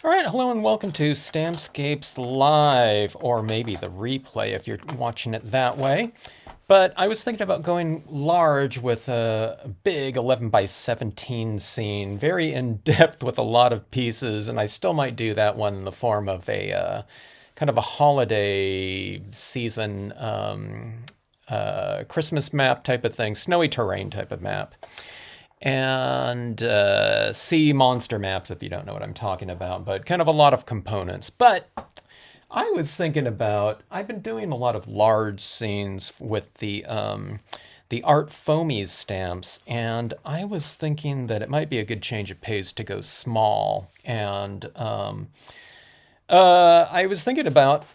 All right, hello and welcome to Stampscapes Live, or maybe the replay if you're watching it that way. But I was thinking about going large with a big 11 by 17 scene, very in-depth with a lot of pieces, and I still might do that one in the form of a kind of a holiday season Christmas map type of thing, snowy terrain type of map. And sea monster maps, if you don't know what I'm talking about, but kind of a lot of components. But I was thinking about, I've been doing a lot of large scenes with the Art Foamies stamps, and I was thinking that it might be a good change of pace to go small. And I was thinking about,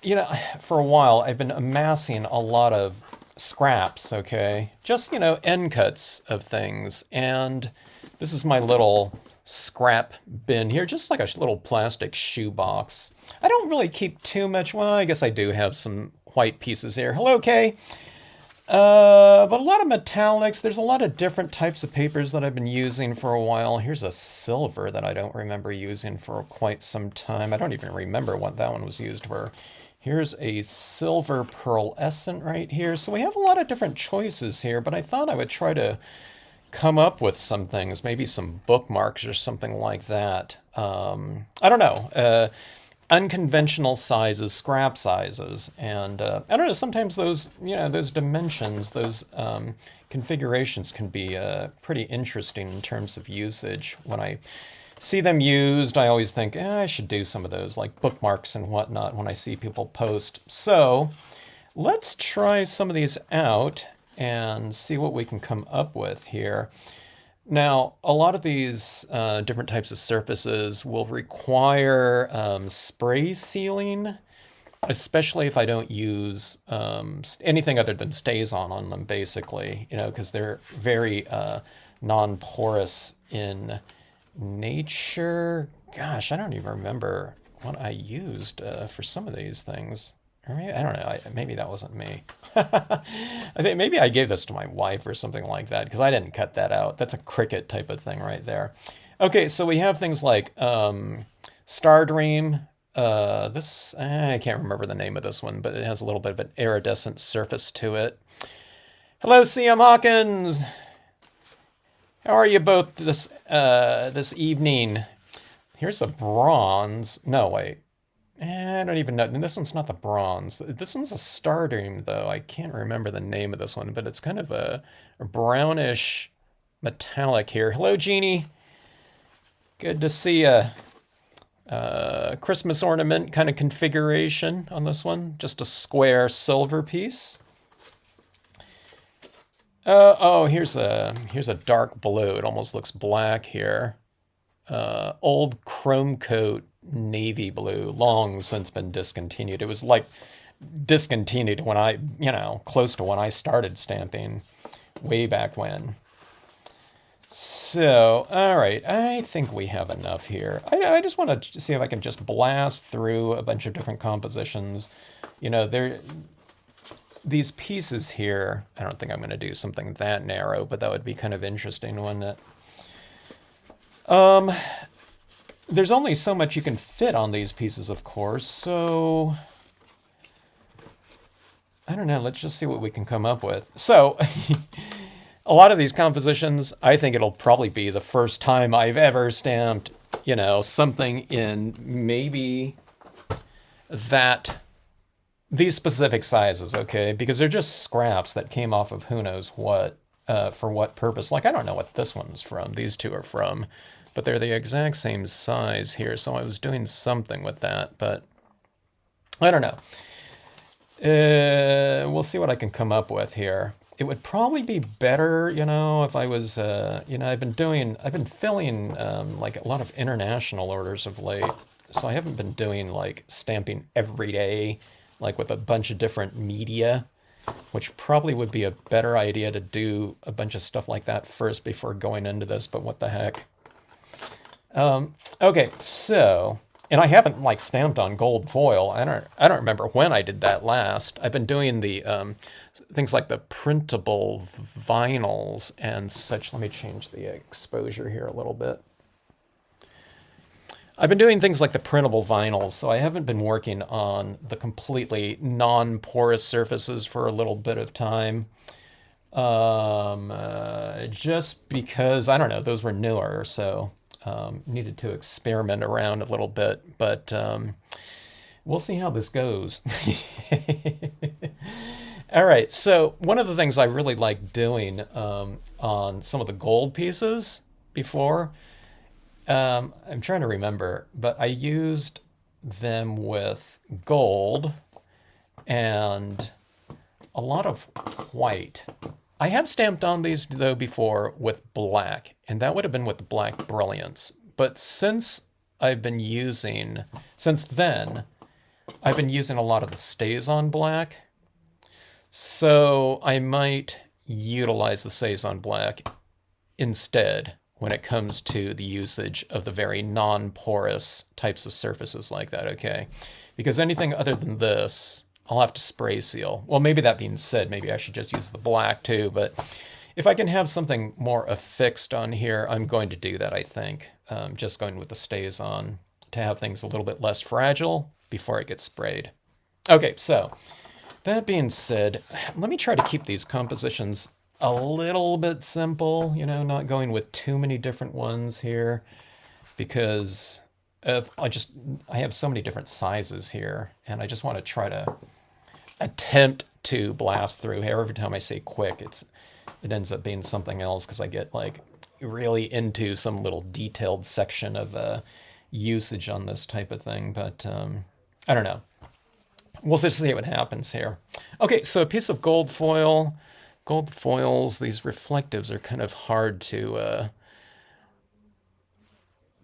for a while I've been amassing a lot of scraps, okay? Just, end cuts of things. And this is my little scrap bin here, just like a little plastic shoebox. I don't really keep too much. Well, I guess I do have some white pieces here. Hello, Kay. But a lot of metallics. There's a lot of different types of papers that I've been using for a while. Here's a silver that I don't remember using for quite some time. I don't even remember what that one was used for. Here's a silver pearlescent right here. So we have a lot of different choices here, but I thought I would try to come up with some things, maybe some bookmarks or something like that. I don't know. Unconventional sizes, scrap sizes, and I don't know, sometimes those, those dimensions, those configurations can be pretty interesting in terms of usage. When I see them used, I always think, I should do some of those, like bookmarks and whatnot, when I see people post. So let's try some of these out and see what we can come up with here. Now, a lot of these different types of surfaces will require spray sealing, especially if I don't use anything other than StazOn them, basically, because they're very non-porous in nature. Gosh, I don't even remember what I used for some of these things. Or maybe, I don't know, maybe that wasn't me. I think maybe I gave this to my wife or something like that, because I didn't cut that out. That's a Cricut type of thing right there. Okay, so we have things like Stardream. This, I can't remember the name of this one, but it has a little bit of an iridescent surface to it. Hello, CM Hawkins! How are you both this evening? Here's a bronze. No, wait. I don't even know. This one's not the bronze. This one's a Stardream, though. I can't remember the name of this one, but it's kind of a brownish metallic here. Hello, Jeannie. Good to see a Christmas ornament kind of configuration on this one. Just a square silver piece. Oh, here's a dark blue. It almost looks black here. Old chrome coat navy blue, long since been discontinued. It was like discontinued when I, close to when I started stamping way back when. So, all right, I think we have enough here. I just want to see if I can just blast through a bunch of different compositions. These pieces here, I don't think I'm going to do something that narrow, but that would be kind of interesting, wouldn't it? There's only so much you can fit on these pieces, of course, so I don't know, let's just see what we can come up with. So, a lot of these compositions, I think it'll probably be the first time I've ever stamped, something in maybe these specific sizes, okay? Because they're just scraps that came off of who knows what, for what purpose. Like, I don't know what this one's from, these two are from. But they're the exact same size here, so I was doing something with that, but I don't know. We'll see what I can come up with here. It would probably be better, if I was, I've been filling like a lot of international orders of late, so I haven't been doing like stamping every day, like with a bunch of different media, which probably would be a better idea to do a bunch of stuff like that first before going into this, but what the heck. Okay, so, and I haven't like stamped on gold foil. I don't remember when I did that last. I've been doing the things like the printable vinyls and such. Let me change the exposure here a little bit. I've been doing things like the printable vinyls, so I haven't been working on the completely non-porous surfaces for a little bit of time. Just because, I don't know, those were newer, so needed to experiment around a little bit, but we'll see how this goes. All right, so one of the things I really like doing on some of the gold pieces before, I'm trying to remember, but I used them with gold and a lot of white. I have stamped on these though before with black, and that would have been with black brilliance. But since then, I've been using a lot of the stays on black. So I might utilize the stays on black instead when it comes to the usage of the very non-porous types of surfaces like that, okay? Because anything other than this, I'll have to spray seal. Well, maybe that being said, maybe I should just use the black too, but if I can have something more affixed on here, I'm going to do that, I think. Just going with the stays on to have things a little bit less fragile before it gets sprayed. Okay, so that being said, let me try to keep these compositions a little bit simple, you know, not going with too many different ones here, because I have so many different sizes here, and I just want to try to attempt to blast through here. Every time I say quick, it ends up being something else because I get like really into some little detailed section of usage on this type of thing. But I don't know. We'll just see what happens here. Okay, so a piece of gold foil. Gold foils, these reflectives are kind of hard to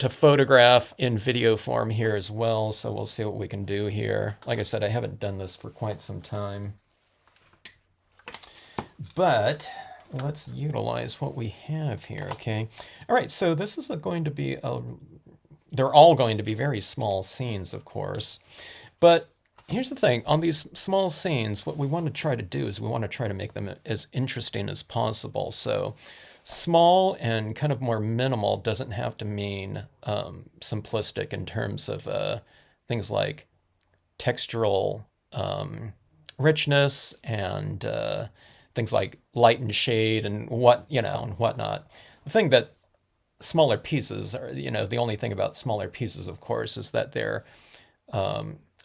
photograph in video form here as well, so we'll see what we can do here. Like I said, I haven't done this for quite some time. But let's utilize what we have here, okay? All right, so this is going to be they're all going to be very small scenes, of course. But here's the thing, on these small scenes, what we want to try to do is we want to try to make them as interesting as possible. So small and kind of more minimal doesn't have to mean simplistic in terms of things like textural richness and things like light and shade and whatnot. The thing that smaller pieces are, the only thing about smaller pieces, of course, is that they're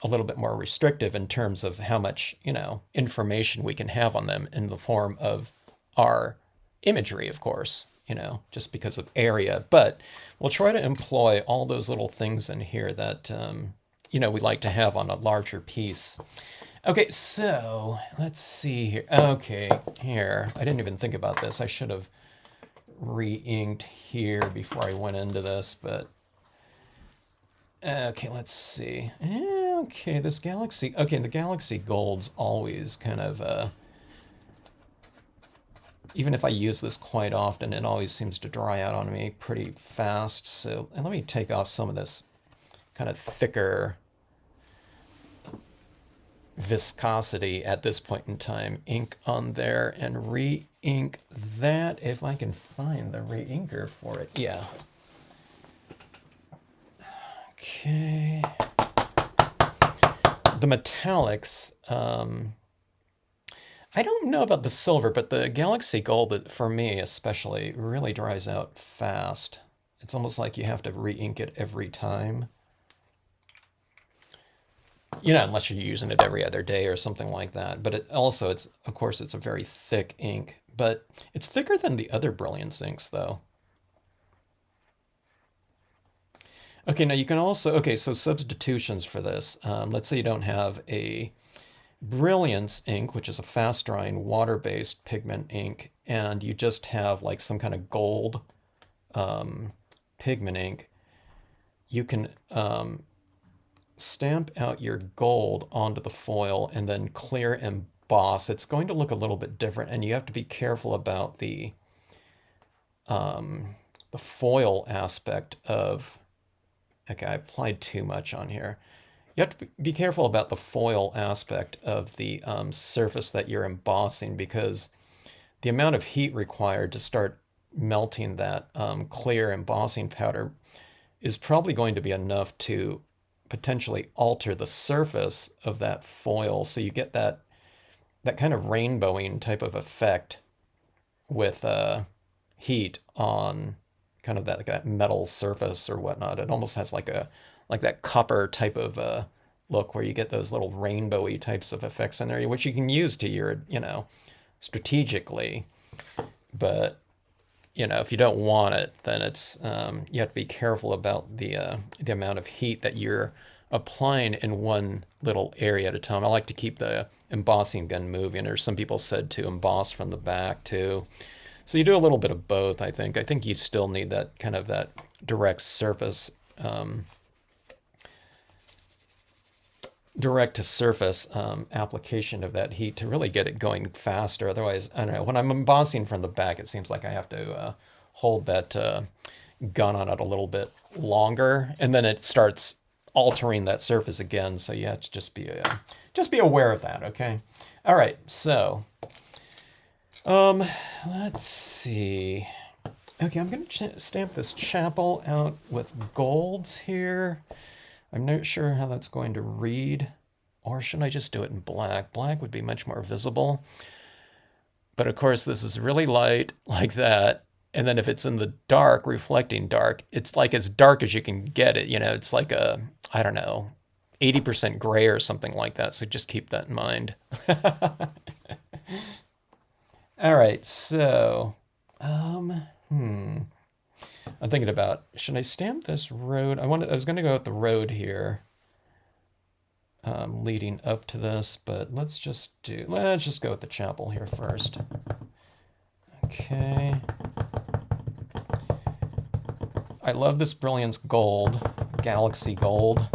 a little bit more restrictive in terms of how much, information we can have on them in the form of our imagery, of course, just because of area. But we'll try to employ all those little things in here that, we like to have on a larger piece. Okay, so let's see here. Okay, here. I didn't even think about this. I should have re-inked here before I went into this, but okay, let's see. Okay, this Galaxy. Okay, the Galaxy Gold's always kind of, even if I use this quite often, it always seems to dry out on me pretty fast. So, and let me take off some of this kind of thicker viscosity at this point in time. Ink on there and re-ink that if I can find the re-inker for it. Yeah. Okay. The metallics, I don't know about the silver, but the Galaxy Gold, for me especially, really dries out fast. It's almost like you have to re-ink it every time. Unless you're using it every other day or something like that. But of course, it's a very thick ink. But it's thicker than the other Brilliance inks, though. Okay, now you can also, so substitutions for this. Let's say you don't have a Brilliance ink, which is a fast-drying water-based pigment ink, and you just have like some kind of gold pigment ink. You can stamp out your gold onto the foil and then clear emboss. It's going to look a little bit different, and you have to be careful about the foil aspect of. Okay, I applied too much on here. You have to be careful about the foil aspect of the surface that you're embossing, because the amount of heat required to start melting that clear embossing powder is probably going to be enough to potentially alter the surface of that foil, so you get that kind of rainbowing type of effect with heat on kind of that metal surface or whatnot. It almost has like that copper type of look where you get those little rainbowy types of effects in there, which you can use to your, strategically. But, if you don't want it, then it's you have to be careful about the amount of heat that you're applying in one little area at a time. I like to keep the embossing gun moving, or some people said to emboss from the back too. So you do a little bit of both, I think. I think you still need that kind of that direct surface, direct to surface application of that heat to really get it going faster. Otherwise, I don't know, when I'm embossing from the back, it seems like I have to hold that gun on it a little bit longer, and then it starts altering that surface again. So you have to just be aware of that, okay? All right, so let's see. Okay, I'm going to stamp this chapel out with golds here. I'm not sure how that's going to read. Or should I just do it in black? Black would be much more visible. But of course, this is really light like that. And then if it's in the dark, reflecting dark, it's like as dark as you can get it. It's like I don't know, 80% gray or something like that. So just keep that in mind. All right, so, I'm thinking about, should I stamp this road? I was going to go with the road here, leading up to this, but let's just go with the chapel here first. Okay. I love this Brilliance Gold, Galaxy Gold,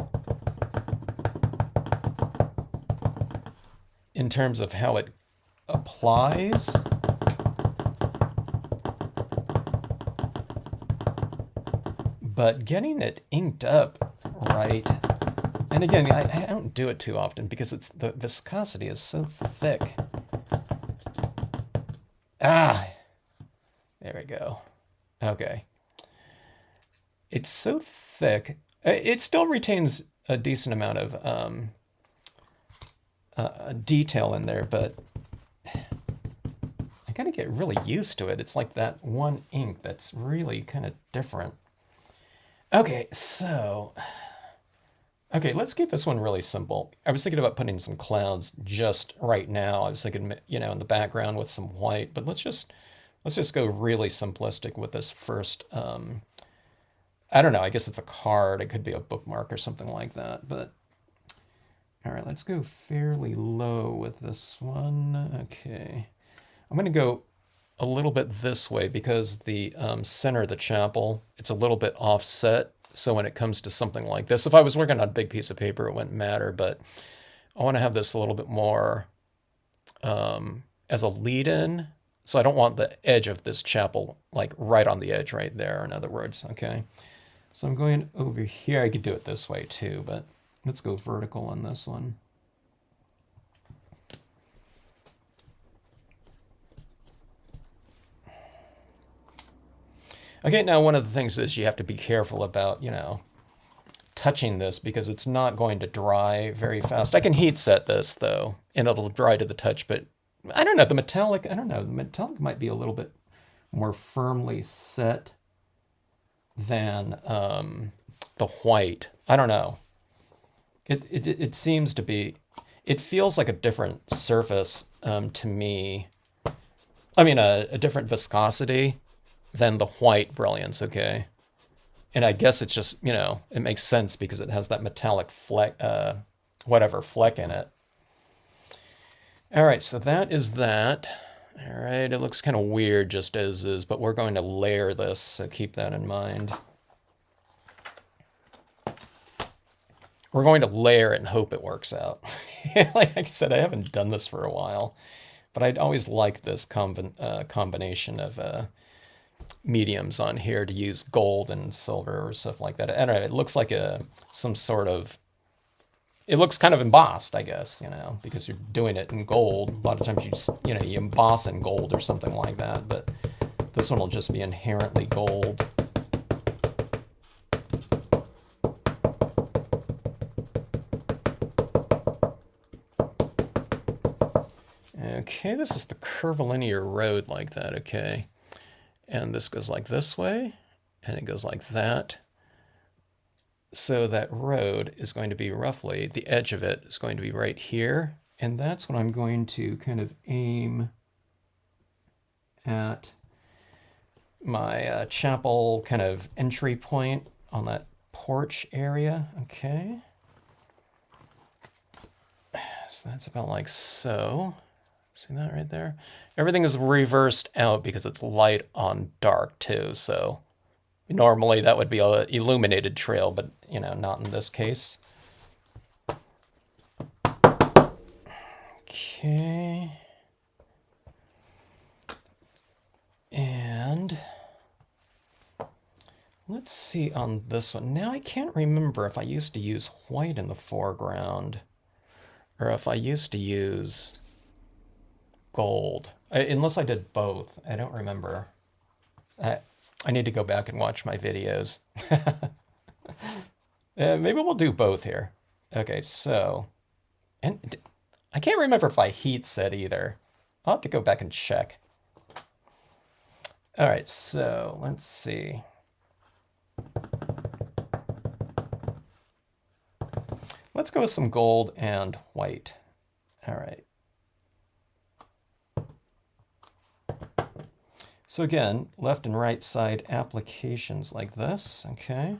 in terms of how it applies. But getting it inked up right, and again, I don't do it too often because the viscosity is so thick. There we go. Okay. It's so thick. It still retains a decent amount of detail in there, but I gotta get really used to it. It's like that one ink that's really kind of different. Okay, so, let's keep this one really simple. I was thinking about putting some clouds just right now. I was thinking, in the background with some white, but let's just go really simplistic with this first. I don't know, I guess it's a card. It could be a bookmark or something like that, but all right, let's go fairly low with this one. Okay, I'm gonna go a little bit this way because the center of the chapel, it's a little bit offset. So when it comes to something like this, if I was working on a big piece of paper, it wouldn't matter, but I want to have this a little bit more as a lead in. So I don't want the edge of this chapel like right on the edge right there, in other words, okay? So I'm going over here. I could do it this way too, but let's go vertical on this one. Okay, now one of the things is you have to be careful about, touching this because it's not going to dry very fast. I can heat set this though, and it'll dry to the touch, but I don't know, the metallic might be a little bit more firmly set than the white. I don't know. It seems to be, it feels like a different surface to me. I mean, a different viscosity than the white Brilliance, okay? And I guess it's just, it makes sense because it has that metallic fleck, fleck in it. All right, so that is that. All right, it looks kind of weird just as is, but we're going to layer this, so keep that in mind. We're going to layer it and hope it works out. Like I said, I haven't done this for a while, but I'd always like this combination of mediums on here to use gold and silver or stuff like that. I don't know, it looks like some sort of, it looks kind of embossed, I guess, because you're doing it in gold. A lot of times you emboss in gold or something like that, but this one will just be inherently gold. Okay, this is the curvilinear road like that, okay. And this goes like this way, and it goes like that. So that road is going to be roughly, the edge of it is going to be right here. And that's what I'm going to kind of aim at my chapel kind of entry point on that porch area. Okay. So that's about like so. See that right there? Everything is reversed out because it's light on dark too. So normally that would be an illuminated trail, but you know, not in this case. Okay. And let's see on this one. Now I can't remember if I used to use white in the foreground or if I used to use gold. Unless I did both. I don't remember. I need to go back and watch my videos. Maybe we'll do both here. Okay, so... And I can't remember if I heat set either. I'll have to go back and check. All right, so let's see. Let's go with some gold and white. All right. So again, left and right side applications like this, okay?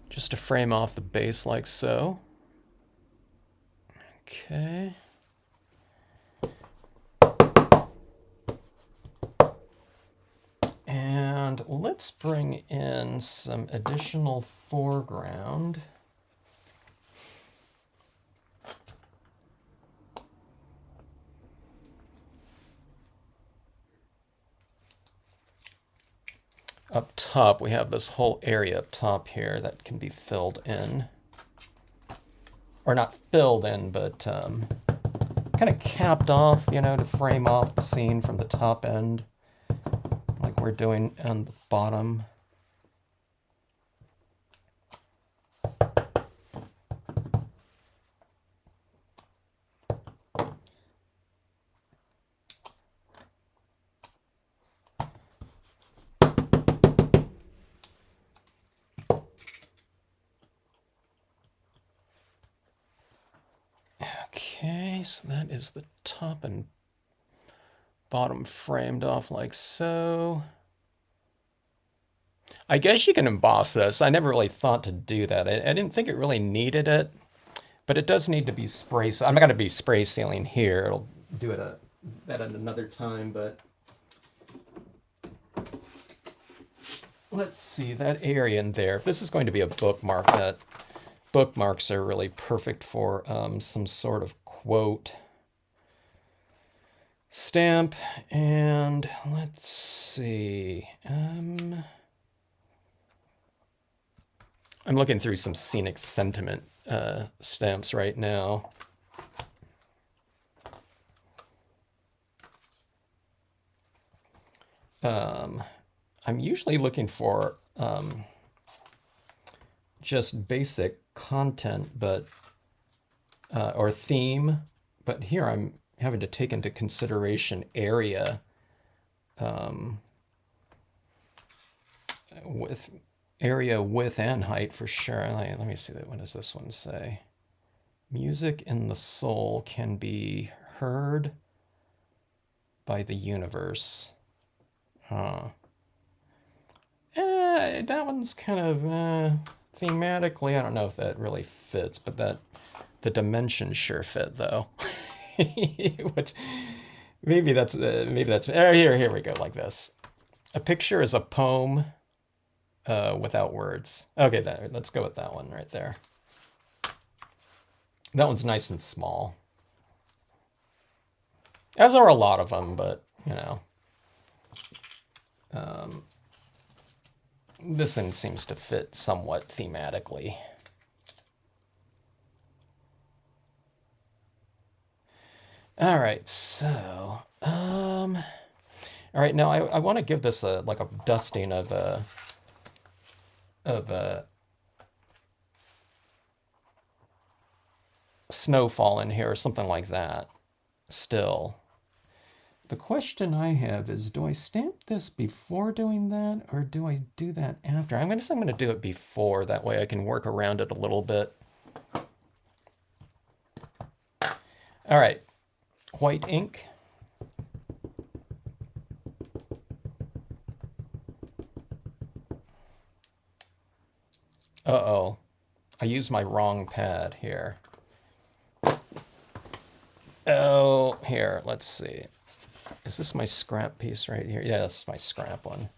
Just to frame off the base like so. Okay. And let's bring in some additional foreground. Up top, we have this whole area up top here that can be filled in. Or not filled in, but kind of capped off, you know, to frame off the scene from the top end, like we're doing on the bottom. Okay, so that is the top and bottom framed off like so. I guess you can emboss this. I never really thought to do that. I didn't think it really needed it, but it does need to be spray. So I'm not going to be spray sealing here. It'll do it that at another time, but let's see that area in there. If this is going to be a bookmark, that bookmarks are really perfect for some sort of quote stamp. And let's see. I'm looking through some scenic sentiment stamps right now. I'm usually looking for just basic content, but or theme, but here I'm having to take into consideration area with area, width, and height for sure. Let me see that. What does this one say? Music in the soul can be heard by the universe. Huh. That one's kind of thematically, I don't know if that really fits, but the dimensions sure fit though. What? Maybe that's here we go, like this. A picture is a poem without words. Okay, let's go with that one right there. That one's nice and small. As are a lot of them, but you know. This thing seems to fit somewhat thematically. All right, so all right, now I want to give this like a dusting of snowfall in here or something like that. still. The question I have is, do I stamp this before doing that, or do I do that after? I'm going to do it before. That way I can work around it a little bit. All right, white ink. Uh-oh, I used my wrong pad here. Oh, here, let's see. Is this my scrap piece right here? Yeah, this is my scrap one.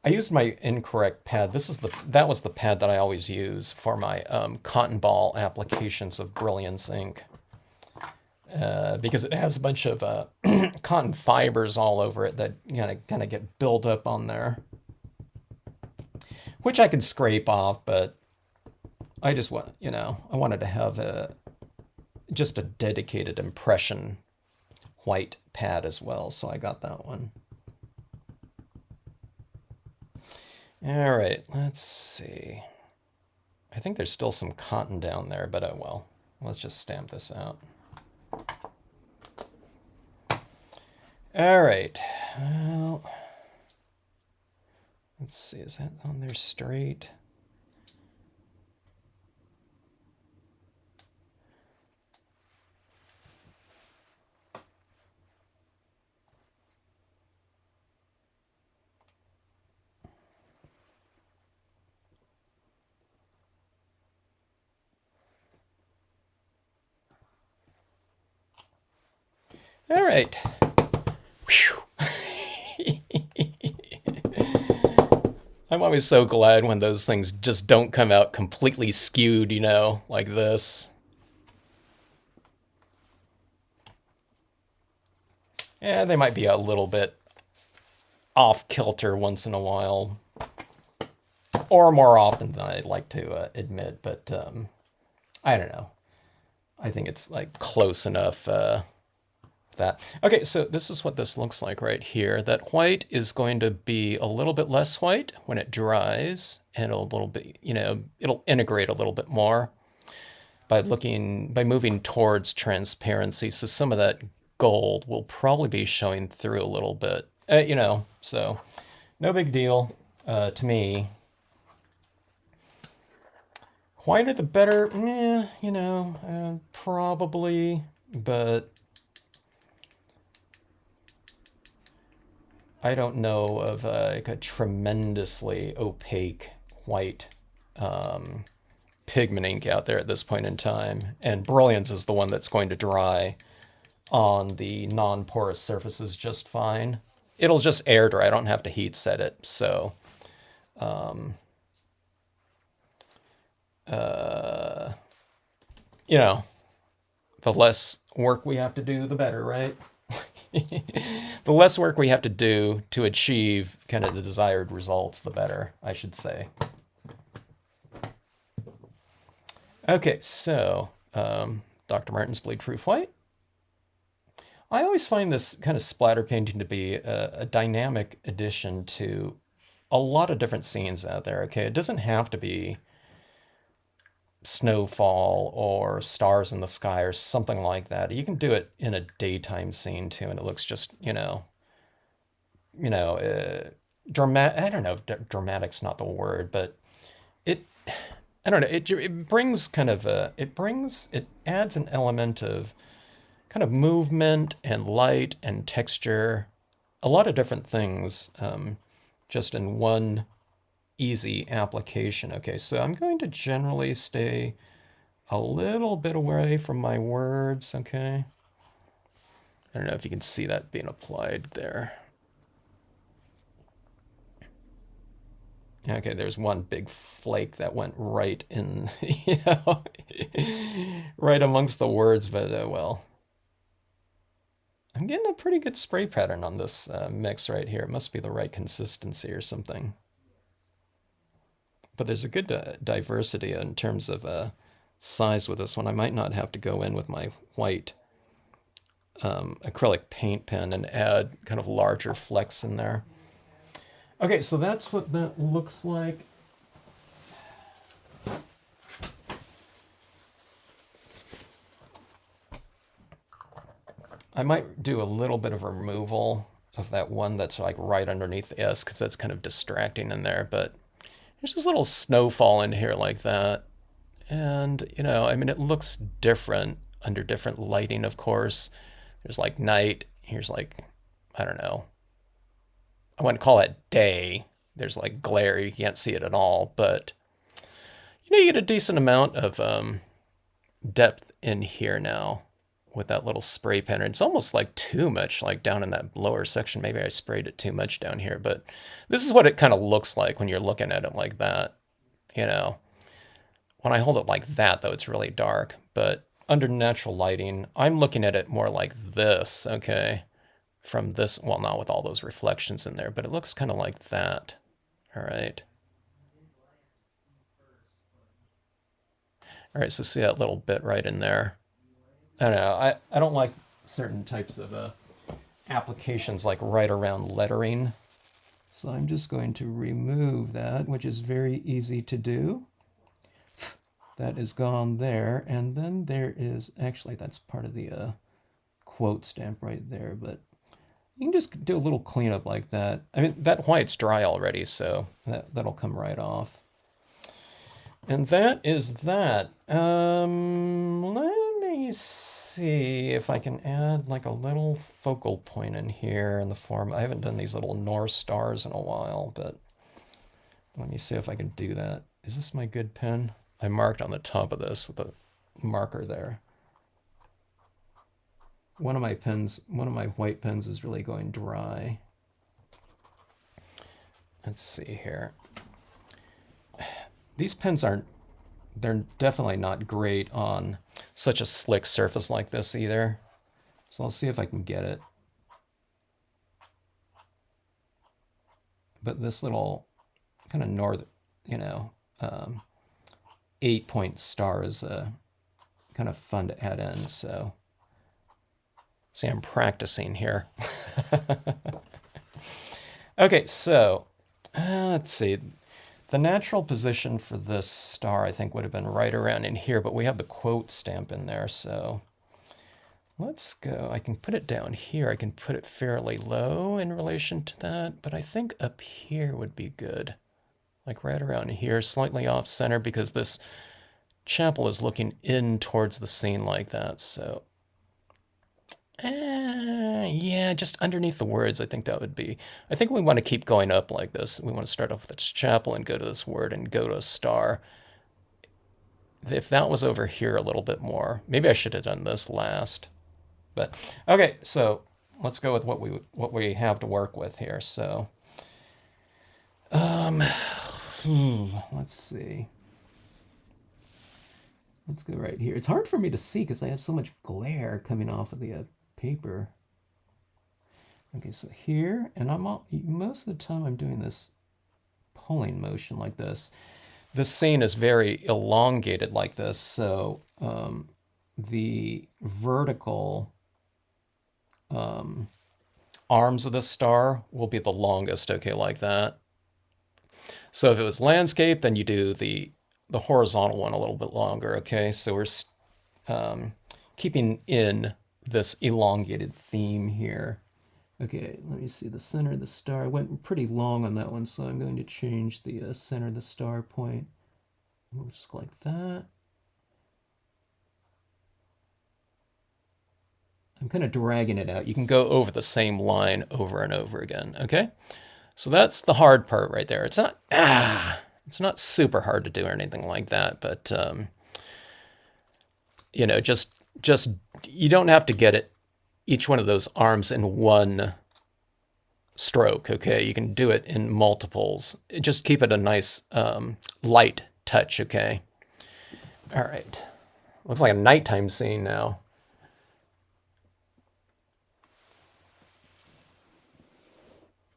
I used my incorrect pad. That was the pad that I always use for my cotton ball applications of Brilliance ink. Because it has a bunch of cotton fibers all over it that kind of get built up on there. Which I can scrape off, but I just want, I wanted to have just a dedicated impression white pad as well, so I got that one. All right, let's see. I think there's still some cotton down there, but oh well. Let's just stamp this out. All right, well, let's see, is that on there straight? All right. I'm always so glad when those things just don't come out completely skewed, like this. Yeah, they might be a little bit off kilter once in a while, or more often than I'd like to admit, but I don't know. I think it's like close enough that. Okay, so this is what this looks like right here. That white is going to be a little bit less white when it dries, and a little bit, it'll integrate a little bit more by moving towards transparency. So some of that gold will probably be showing through a little bit, so no big deal to me. Whiter the better, probably, but I don't know of like a tremendously opaque white pigment ink out there at this point in time. And Brilliance is the one that's going to dry on the non-porous surfaces just fine. It'll just air dry. I don't have to heat set it. So, the less work we have to do, the better, right? The less work we have to do to achieve kind of the desired results, the better, I should say. Okay, so Dr. Martin's Bleed Proof White. I always find this kind of splatter painting to be a dynamic addition to a lot of different scenes out there, okay? It doesn't have to be snowfall or stars in the sky or something like that. You can do it in a daytime scene too, and it looks just, dramatic. I don't know if dramatic's not the word, but I don't know, it brings kind of it adds an element of kind of movement and light and texture, a lot of different things, just in one easy application. Okay, so I'm going to generally stay a little bit away from my words, okay? I don't know if you can see that being applied there. Okay, there's one big flake that went right in, right amongst the words, but well. I'm getting a pretty good spray pattern on this mix right here. It must be the right consistency or something. But there's a good diversity in terms of size with this one. I might not have to go in with my white acrylic paint pen and add kind of larger flecks in there. Okay, so that's what that looks like. I might do a little bit of removal of that one that's like right underneath the S because that's kind of distracting in there. But there's this little snowfall in here like that. And, you know, I mean, it looks different under different lighting, of course. There's like night. Here's like, I don't know. I wouldn't call it day. There's like glare. You can't see it at all. But, you know, you get a decent amount of depth in here now with that little spray pen. It's almost like too much, like down in that lower section. Maybe I sprayed it too much down here. But this is what it kind of looks like when you're looking at it like that, you know. When I hold it like that, though, it's really dark. But under natural lighting, I'm looking at it more like this, okay? From this, well, not with all those reflections in there, but it looks kind of like that. All right. All right, so see that little bit right in there? I don't know. I don't like certain types of applications like right around lettering. So I'm just going to remove that, which is very easy to do. That is gone there. And then there is, actually, that's part of the quote stamp right there. But you can just do a little cleanup like that. I mean, that white's dry already, so that'll come right off. And that is that. Let me see if I can add like a little focal point in here in the form. I haven't done these little North Stars in a while, but let me see if I can do that. Is this my good pen? I marked on the top of this with a marker there. One of my white pens is really going dry. Let's see here. These pens they're definitely not great on such a slick surface like this either. So I'll see if I can get it. But this little kind of north, you know, 8-point star is kind of fun to add in. So see, I'm practicing here. Okay, so let's see. The natural position for this star, I think, would have been right around in here, but we have the quote stamp in there, so let's go. I can put it down here. I can put it fairly low in relation to that, but I think up here would be good. Like right around here, slightly off center, because this chapel is looking in towards the scene like that, so yeah, just underneath the words, I think that would be. I think we want to keep going up like this. We want to start off with this chapel and go to this word and go to a star. If that was over here a little bit more, maybe I should have done this last. But okay, so let's go with what we have to work with here. So, let's see. Let's go right here. It's hard for me to see because I have so much glare coming off of the paper. Okay, so here, and most of the time I'm doing this pulling motion like this. This scene is very elongated like this, so the vertical arms of the star will be the longest, okay, like that. So if it was landscape, then you do the horizontal one a little bit longer, okay? So we're keeping in this elongated theme here. Okay, let me see the center of the star. I went pretty long on that one, so I'm going to change the center of the star point. We'll just go like that. I'm kind of dragging it out. You can go over the same line over and over again, okay? So that's the hard part right there. It's not super hard to do or anything like that, but you know, just you don't have to get it each one of those arms in one stroke, okay? You can do it in multiples. Just keep it a nice light touch, okay? All right. Looks like a nighttime scene now.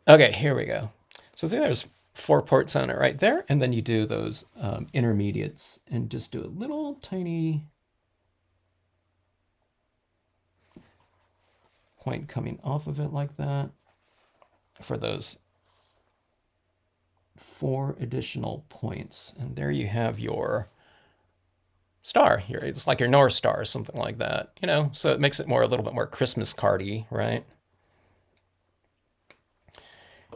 Okay, here we go. So there's 4 ports on it right there, and then you do those intermediates and just do a little tiny point coming off of it like that for those 4 additional points. And there you have your star here. It's like your North Star or something like that, you know? So it makes it more a little bit more Christmas cardy, right?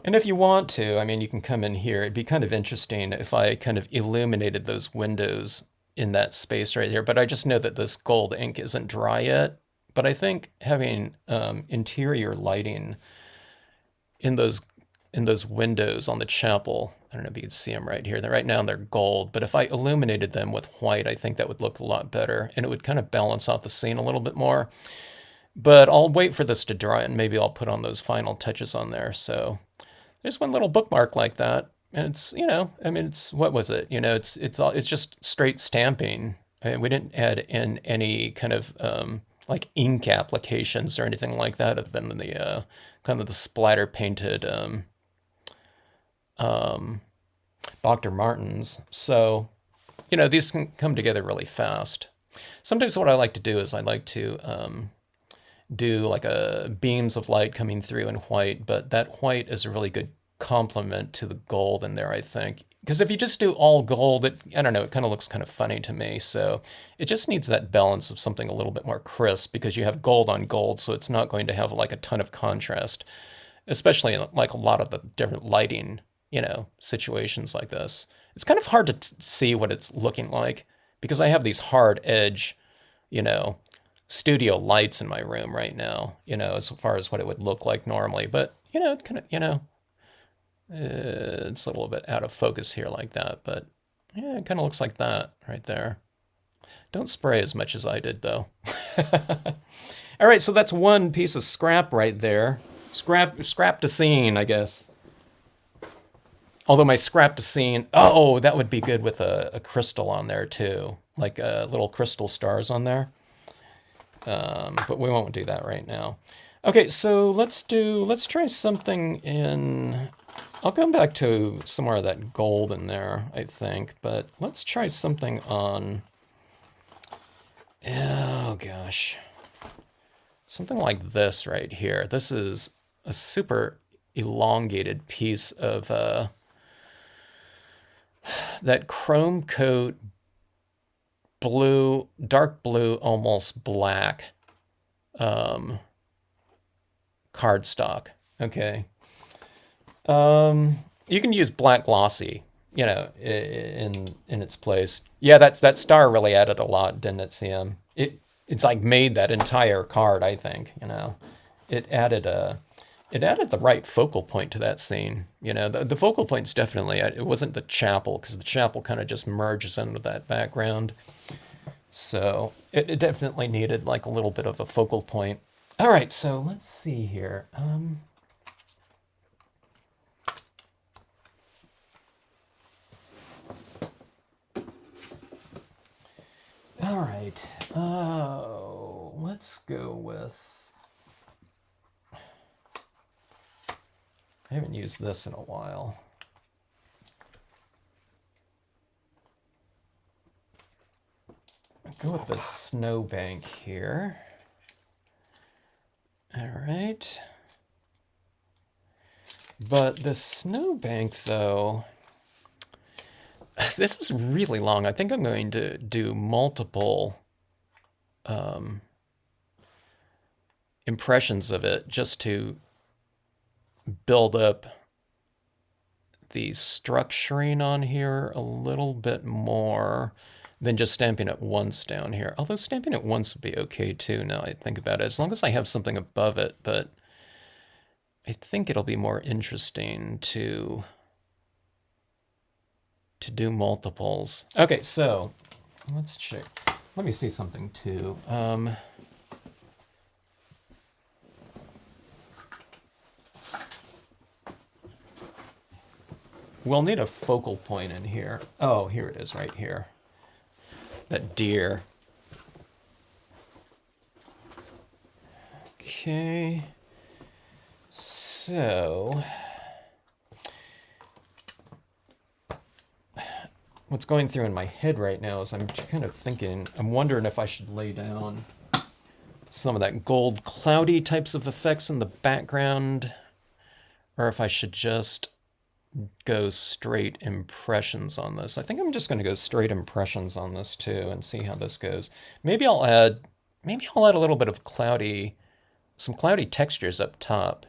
And if you want to, I mean, you can come in here. It'd be kind of interesting if I kind of illuminated those windows in that space right here. But I just know that this gold ink isn't dry yet. But I think having interior lighting in those windows on the chapel, I don't know if you can see them right here. Right now they're gold, but if I illuminated them with white, I think that would look a lot better, and it would kind of balance out the scene a little bit more. But I'll wait for this to dry, and maybe I'll put on those final touches on there. So there's one little bookmark like that, and it's, you know, I mean, it's, what was it? You know, it's just straight stamping. We didn't add in any kind of like ink applications or anything like that, other than the kind of the splatter painted Dr. Martens. So, you know, these can come together really fast. Sometimes what I like to do is I like to do like a beams of light coming through in white, but that white is a really good complement to the gold in there, I think. Because if you just do all gold, I don't know, it kind of looks kind of funny to me. So it just needs that balance of something a little bit more crisp, because you have gold on gold, so it's not going to have like a ton of contrast, especially in like a lot of the different lighting, you know, situations like this. It's kind of hard to see what it's looking like because I have these hard edge, you know, studio lights in my room right now, you know, as far as what it would look like normally. But, you know, it kind of, you know, it's a little bit out of focus here like that, but yeah, it kind of looks like that right there. Don't spray as much as I did though. All right, so that's one piece of scrap right there. Scrap to scene, I guess. Although my scrap to scene, oh, that would be good with a crystal on there too, like little crystal stars on there. But we won't do that right now. Okay, so let's try something in, I'll come back to some more of that gold in there, I think, but let's try something on, oh gosh, something like this right here. This is a super elongated piece of that chrome coat blue, dark blue, almost black cardstock. Okay. You can use black glossy, you know, in its place. Yeah, that star really added a lot, didn't it, CM? It's like made that entire card, I think, you know. It added the right focal point to that scene. You know, the focal point's definitely, it wasn't the chapel, because the chapel kind of just merges in with that background. So it definitely needed like a little bit of a focal point. All right, so let's see here. All right, let's go with, I haven't used this in a while. I'll go with the snowbank here. All right. But the snowbank, though, this is really long. I think I'm going to do multiple impressions of it just to build up the structuring on here a little bit more than just stamping it once down here. Although stamping it once would be okay too, now I think about it, as long as I have something above it. But I think it'll be more interesting to do multiples. Okay, so let's check. Let me see something too. We'll need a focal point in here. Oh, here it is right here. That deer. Okay. So what's going through in my head right now is I'm kind of thinking, I'm wondering if I should lay down some of that gold cloudy types of effects in the background, or if I should just go straight impressions on this. I think I'm just going to go straight impressions on this too and see how this goes. Maybe I'll add a little bit of some cloudy textures up top.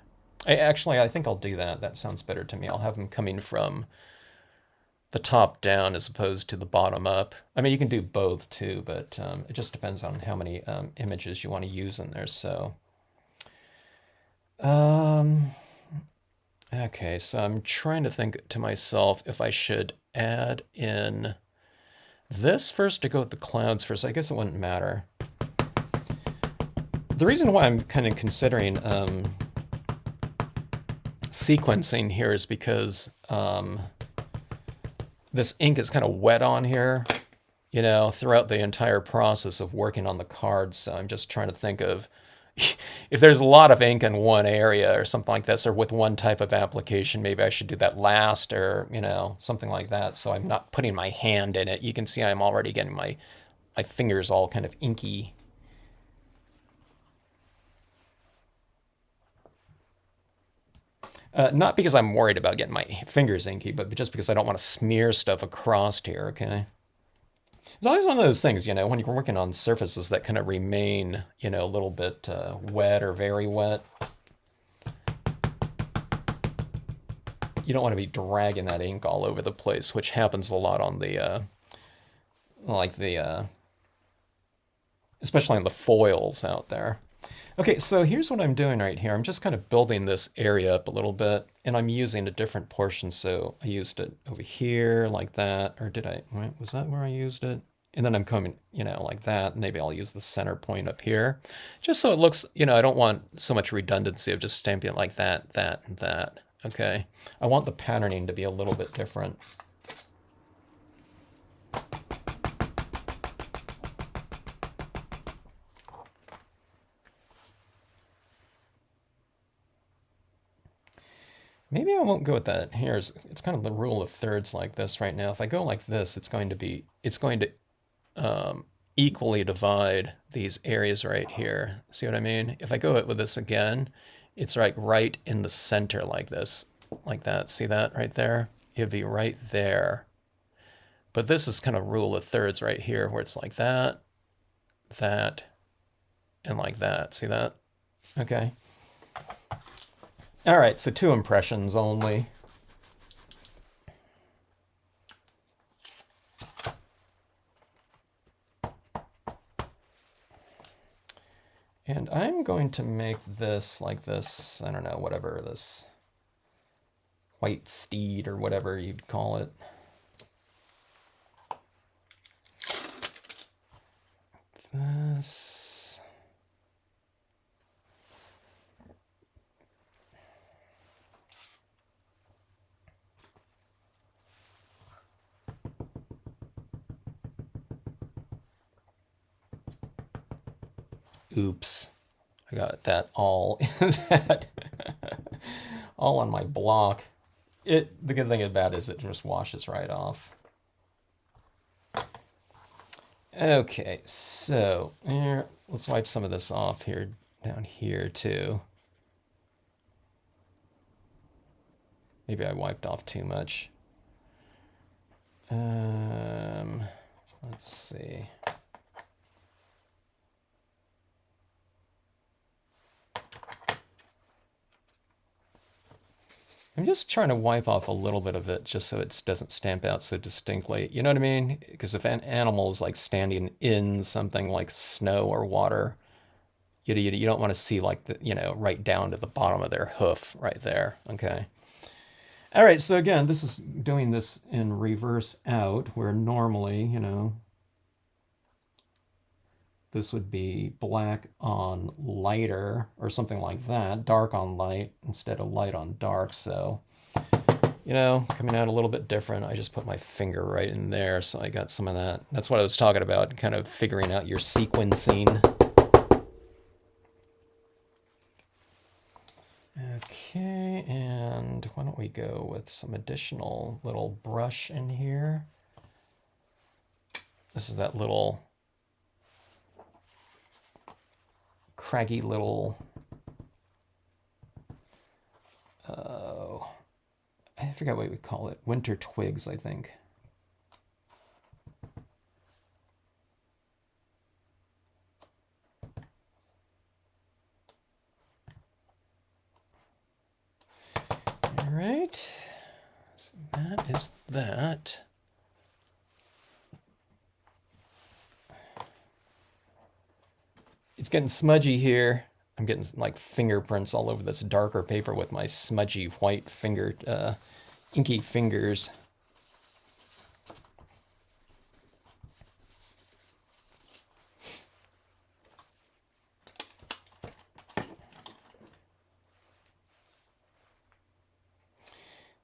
I think I'll do that. That sounds better to me. I'll have them coming from the top down as opposed to the bottom up. I mean, you can do both too, but it just depends on how many images you want to use in there. So, okay, so I'm trying to think to myself if I should add in this first to go with the clouds first. I guess it wouldn't matter. The reason why I'm kind of considering sequencing here is because this ink is kind of wet on here, you know, throughout the entire process of working on the cards. So I'm just trying to think of if there's a lot of ink in one area or something like this, or with one type of application, maybe I should do that last, or, you know, something like that. So I'm not putting my hand in it. You can see I'm already getting my fingers all kind of inky. Not because I'm worried about getting my fingers inky, but just because I don't want to smear stuff across here, okay? It's always one of those things, you know, when you're working on surfaces that kind of remain, you know, a little bit wet or very wet. You don't want to be dragging that ink all over the place, which happens a lot on the, especially on the foils out there. Okay, so here's what I'm doing right here. I'm just kind of building this area up a little bit, and I'm using a different portion. So I used it over here like that, or did I, right? Was that where I used it? And then I'm coming, you know, like that. Maybe I'll use the center point up here, just so it looks, you know, I don't want so much redundancy of just stamping it like that, that, and that. Okay, I want the patterning to be a little bit different. Maybe I won't go with that. It's kind of the rule of thirds like this right now. If I go like this, it's going to equally divide these areas right here. See what I mean? If I go with this again, it's like right in the center like this, like that. See that right there? It'd be right there. But this is kind of rule of thirds right here, where it's like that, that, and like that. See that? Okay. All right, so 2 impressions only. And I'm going to make this like this, I don't know, whatever, this white steed or whatever you'd call it. This. Oops, I got that all all on my block. The good thing about it is it just washes right off. Okay, so let's wipe some of this off here, down here too. Maybe I wiped off too much. Let's see. I'm just trying to wipe off a little bit of it just so it doesn't stamp out so distinctly. You know what I mean? Because if an animal is like standing in something like snow or water, you don't want to see like the, you know, right down to the bottom of their hoof right there. Okay. All right. So again, this is doing this in reverse out, where normally, you know, this would be black on lighter or something like that, dark on light instead of light on dark. So, you know, coming out a little bit different. I just put my finger right in there, so I got some of that. That's what I was talking about, kind of figuring out your sequencing. Okay, and why don't we go with some additional little brush in here. This is that little craggy little, I forget what we call it. Winter twigs, I think. All right. So that is that. It's getting smudgy here. I'm getting like fingerprints all over this darker paper with my smudgy white inky fingers.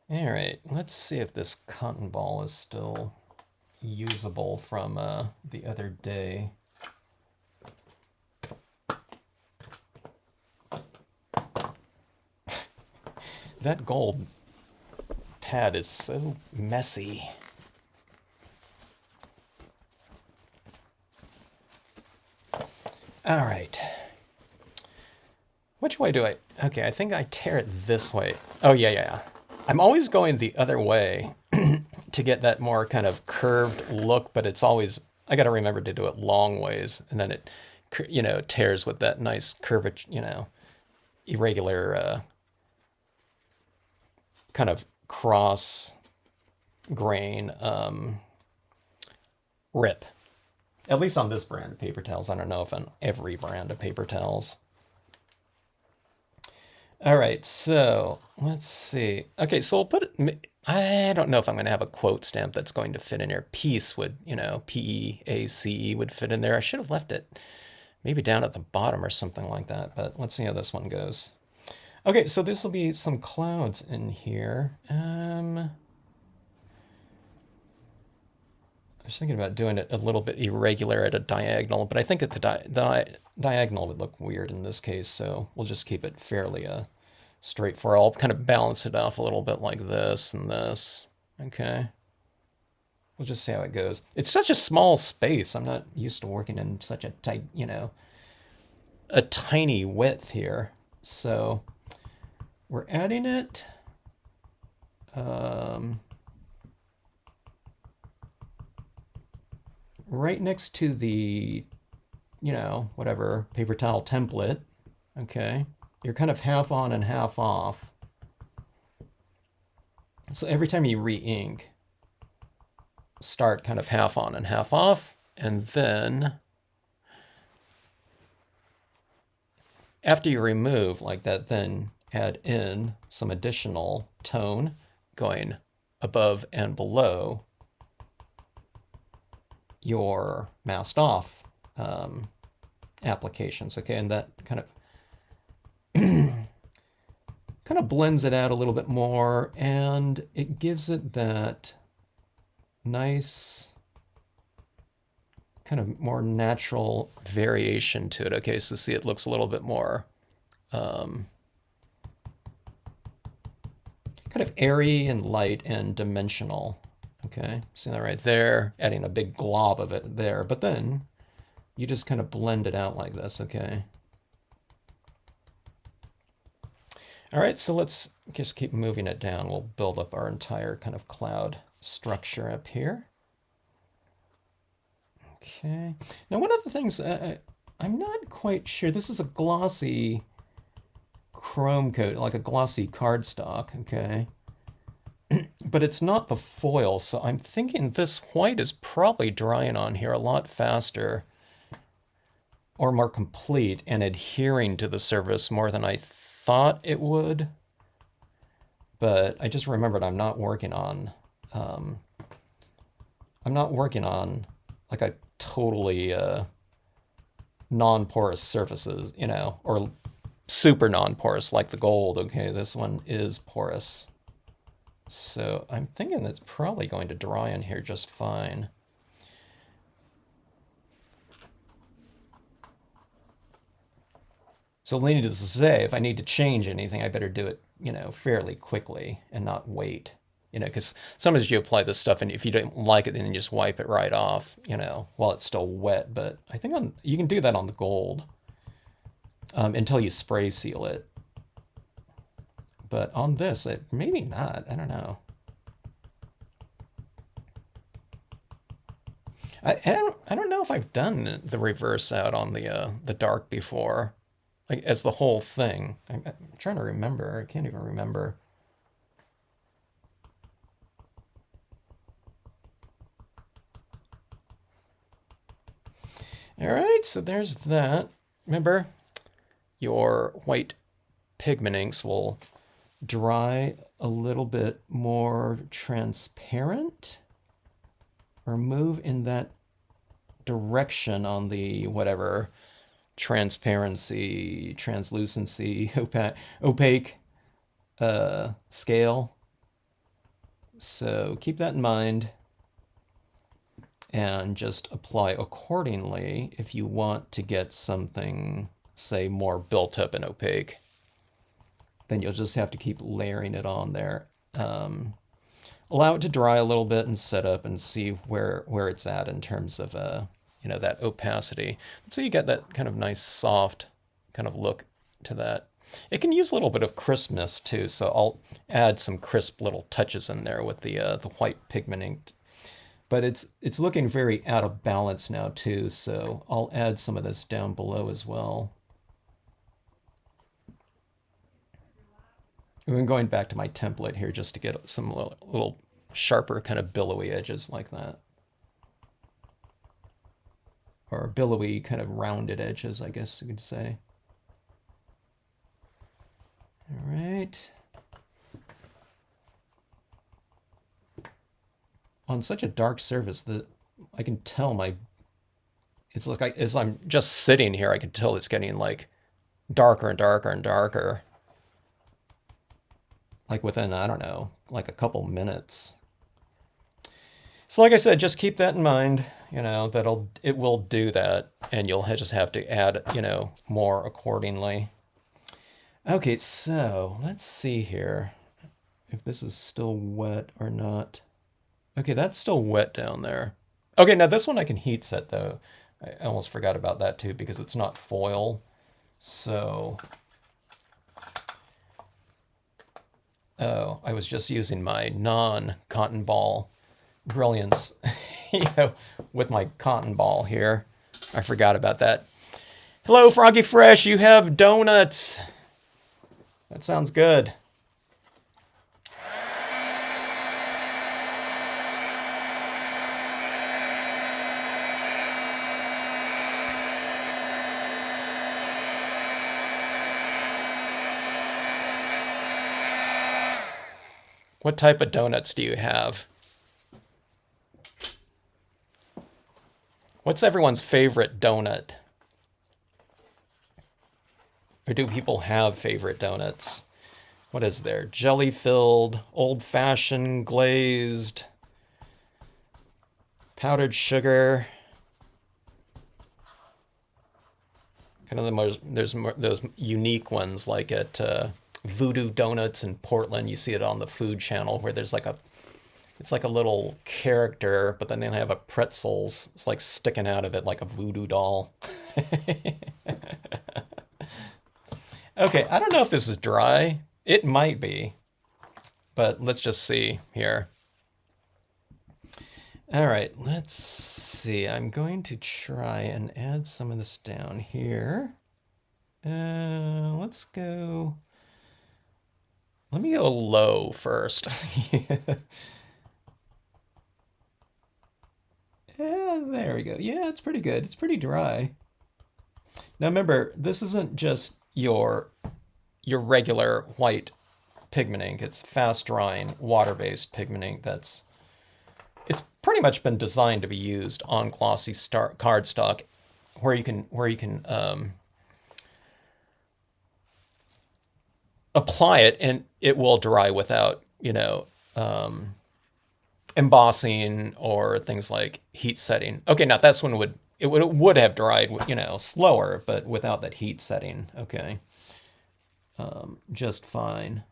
All right, let's see if this cotton ball is still usable from the other day. That gold pad is so messy. All right. Which way do I... Okay, I think I tear it this way. Oh, yeah. I'm always going the other way to get that more kind of curved look, but it's always... I got to remember to do it long ways, and then it, tears with that nice curvature, irregular... kind of cross grain rip. At least on this brand of paper towels. I don't know if on every brand of paper towels. All right, so let's see. Okay, so we'll put it, I don't know if I'm going to have a quote stamp that's going to fit in here. Peace would, P-E-A-C-E would fit in there. I should have left it maybe down at the bottom or something like that, but let's see how this one goes. Okay, so this will be some clouds in here. I was thinking about doing it a little bit irregular at a diagonal, but I think that the diagonal would look weird in this case, so we'll just keep it fairly straightforward. I'll kind of balance it off a little bit like this and this. Okay. We'll just see how it goes. It's such a small space. I'm not used to working in such a tight, a tiny width here. So... we're adding it right next to the, whatever, paper towel template. Okay. You're kind of half on and half off. So every time you re-ink, start kind of half on and half off, and then after you remove like that, then add in some additional tone going above and below your masked off applications, okay? And that kind of blends it out a little bit more, and it gives it that nice kind of more natural variation to it. Okay, so see, it looks a little bit more kind of airy and light and dimensional. Okay, see that right there, adding a big glob of it there, but then you just kind of blend it out like this, okay? All right, so let's just keep moving it down. We'll build up our entire kind of cloud structure up here. Okay, now one of the things, I'm not quite sure, this is a glossy chrome coat, like a glossy cardstock, okay? But it's not the foil, so I'm thinking this white is probably drying on here a lot faster or more complete and adhering to the surface more than I thought it would. But I just remembered I'm not working on like a totally non-porous surfaces, or super non-porous like the gold. Okay, this one is porous. So I'm thinking that's probably going to dry in here just fine. So needless to say, if I need to change anything, I better do it, fairly quickly and not wait. Because sometimes you apply this stuff and if you don't like it, then you just wipe it right off, while it's still wet. But I think you can do that on the gold until you spray seal it. But on this, maybe not. I don't know. I don't know if I've done the reverse out on the dark before, like as the whole thing. I'm trying to remember. I can't even remember. All right, so there's that. Remember, your white pigment inks will dry a little bit more transparent or move in that direction on the whatever transparency, translucency, opaque scale. So keep that in mind and just apply accordingly if you want to get something, say, more built up and opaque. Then you'll just have to keep layering it on there. Allow it to dry a little bit and set up and see where it's at in terms of that opacity. So you get that kind of nice soft kind of look to that. It can use a little bit of crispness too, so I'll add some crisp little touches in there with the white pigment ink. But it's looking very out of balance now too, so I'll add some of this down below as well. I'm going back to my template here just to get some little sharper kind of billowy edges like that. Or billowy kind of rounded edges, I guess you could say. All right. On such a dark surface that I can tell it's like as I'm just sitting here, I can tell it's getting like darker and darker and darker. Like within, I don't know, like a couple minutes. So like I said, just keep that in mind, it will do that, and you'll just have to add, more accordingly. Okay, so let's see here if this is still wet or not. Okay, that's still wet down there. Okay, now this one I can heat set though. I almost forgot about that too because it's not foil. So, I was just using my non-cotton ball brilliance, with my cotton ball here. I forgot about that. Hello, Froggy Fresh, you have donuts. That sounds good. What type of donuts do you have? What's everyone's favorite donut? Or do people have favorite donuts? What is there? Jelly-filled, old-fashioned, glazed, powdered sugar. Kind of there's those unique ones like at Voodoo Donuts in Portland. You see it on the Food Channel where there's it's like a little character, but then they have a pretzels. It's like sticking out of it like a voodoo doll. Okay, I don't know if this is dry. It might be, but let's just see here. All right, let's see. I'm going to try and add some of this down here. Let's go. Let me go low first. Yeah, there we go. Yeah, it's pretty good. It's pretty dry. Now remember, this isn't just your regular white pigment ink. It's fast drying, water-based pigment ink it's pretty much been designed to be used on glossy cardstock where you can apply it and it will dry without, embossing or things like heat setting. Okay, now that's when it would have dried, slower, but without that heat setting. Okay, just fine.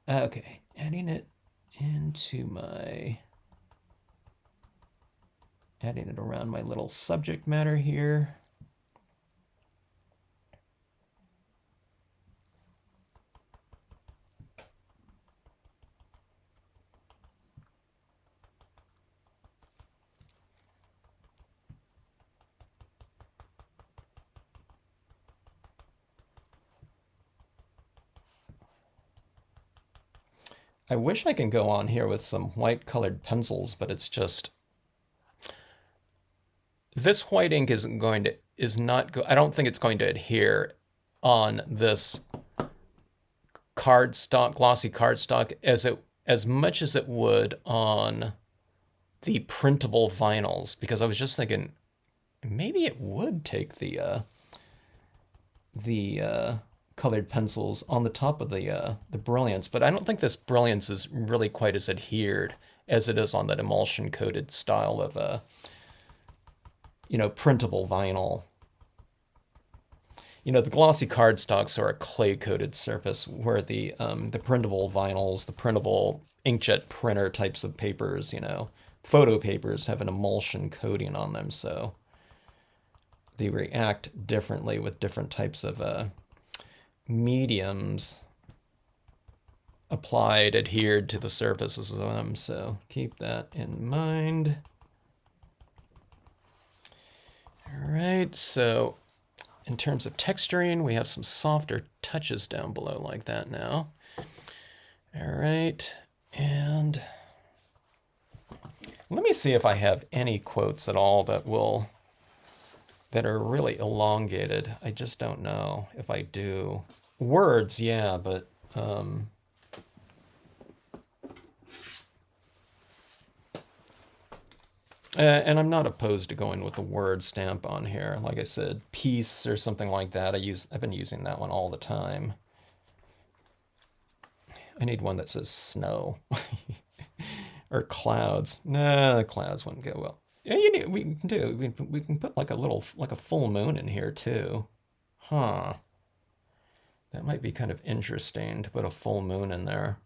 Okay, adding it around my little subject matter here. I wish I can go on here with some white colored pencils, but it's just, this white ink isn't going to, is not, I don't think it's going to adhere on this cardstock, glossy cardstock as much as it would on the printable vinyls, because I was just thinking maybe it would take the colored pencils on the top of the brilliance, but I don't think this brilliance is really quite as adhered as it is on that emulsion coated style of printable vinyl. The glossy cardstocks are a clay-coated surface, where the printable vinyls, the printable inkjet printer types of papers, photo papers have an emulsion coating on them, so they react differently with different types of mediums applied, adhered to the surfaces of them, so keep that in mind. All right, so in terms of texturing, we have some softer touches down below like that now. All right, and let me see if I have any quotes at all that are really elongated. I just don't know if I do. Words, yeah, but and I'm not opposed to going with the word stamp on here. Like I said, peace or something like that. I've been using that one all the time. I need one that says snow or clouds. Nah, the clouds wouldn't go well. Yeah, we can do. We can put like a full moon in here too. Huh. That might be kind of interesting to put a full moon in there.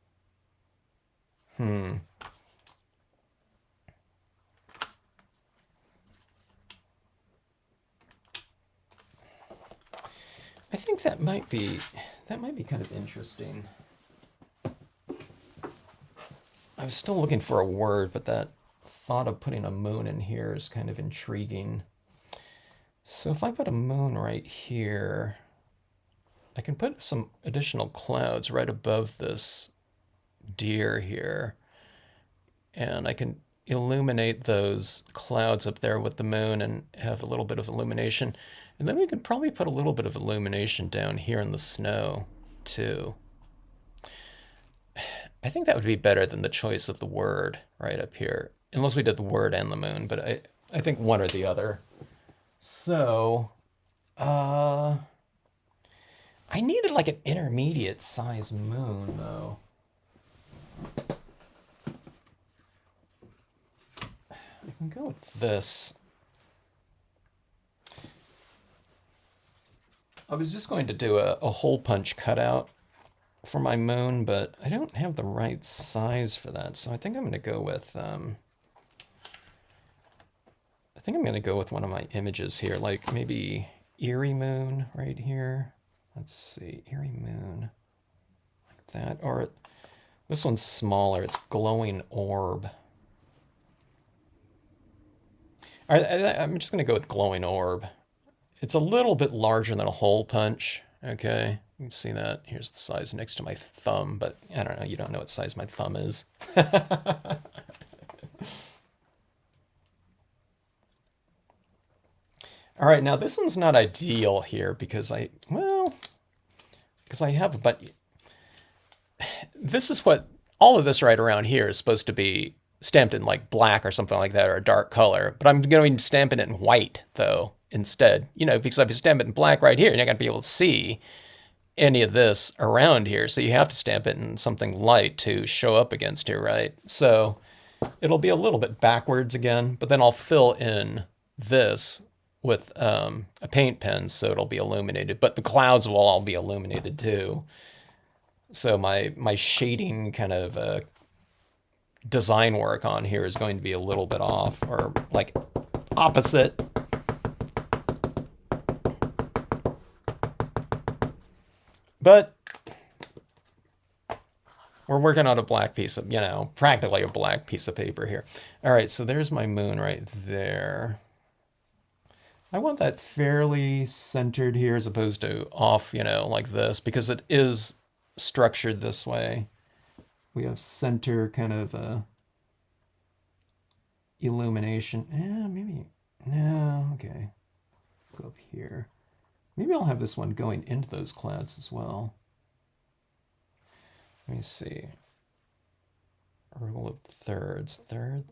I think that might be kind of interesting. I was still looking for a word, but that thought of putting a moon in here is kind of intriguing. So if I put a moon right here, I can put some additional clouds right above this deer here, and I can illuminate those clouds up there with the moon and have a little bit of illumination. And then we could probably put a little bit of illumination down here in the snow too. I think that would be better than the choice of the word right up here, unless we did the word and the moon, but I think one or the other. So, I needed like an intermediate size moon though. I can go with this. I was just going to do a hole punch cutout for my moon, but I don't have the right size for that, so I think I'm going to go with one of my images here, like maybe Eerie Moon right here. Let's see, Eerie Moon, like that, or this one's smaller. It's Glowing Orb. All right, I'm just going to go with Glowing Orb. It's a little bit larger than a hole punch. Okay, you can see that. Here's the size next to my thumb, but I don't know. You don't know what size my thumb is. All right, now this one's not ideal here because I have, but this is what, all of this right around here is supposed to be stamped in like black or something like that, or a dark color, but I'm going to be stamping it in white though instead, because if you stamp it in black right here, you're not going to be able to see any of this around here, so you have to stamp it in something light to show up against here, right? So it'll be a little bit backwards again, but then I'll fill in this with a paint pen so it'll be illuminated, but the clouds will all be illuminated too. So my shading kind of design work on here is going to be a little bit off, or like opposite. But we're working on a black piece of, practically a black piece of paper here. All right, so there's my moon right there. I want that fairly centered here as opposed to off, like this, because it is structured this way. We have center kind of illumination. Maybe. No, okay. Go up here. Maybe I'll have this one going into those clouds as well. Let me see. Rule of thirds. Third.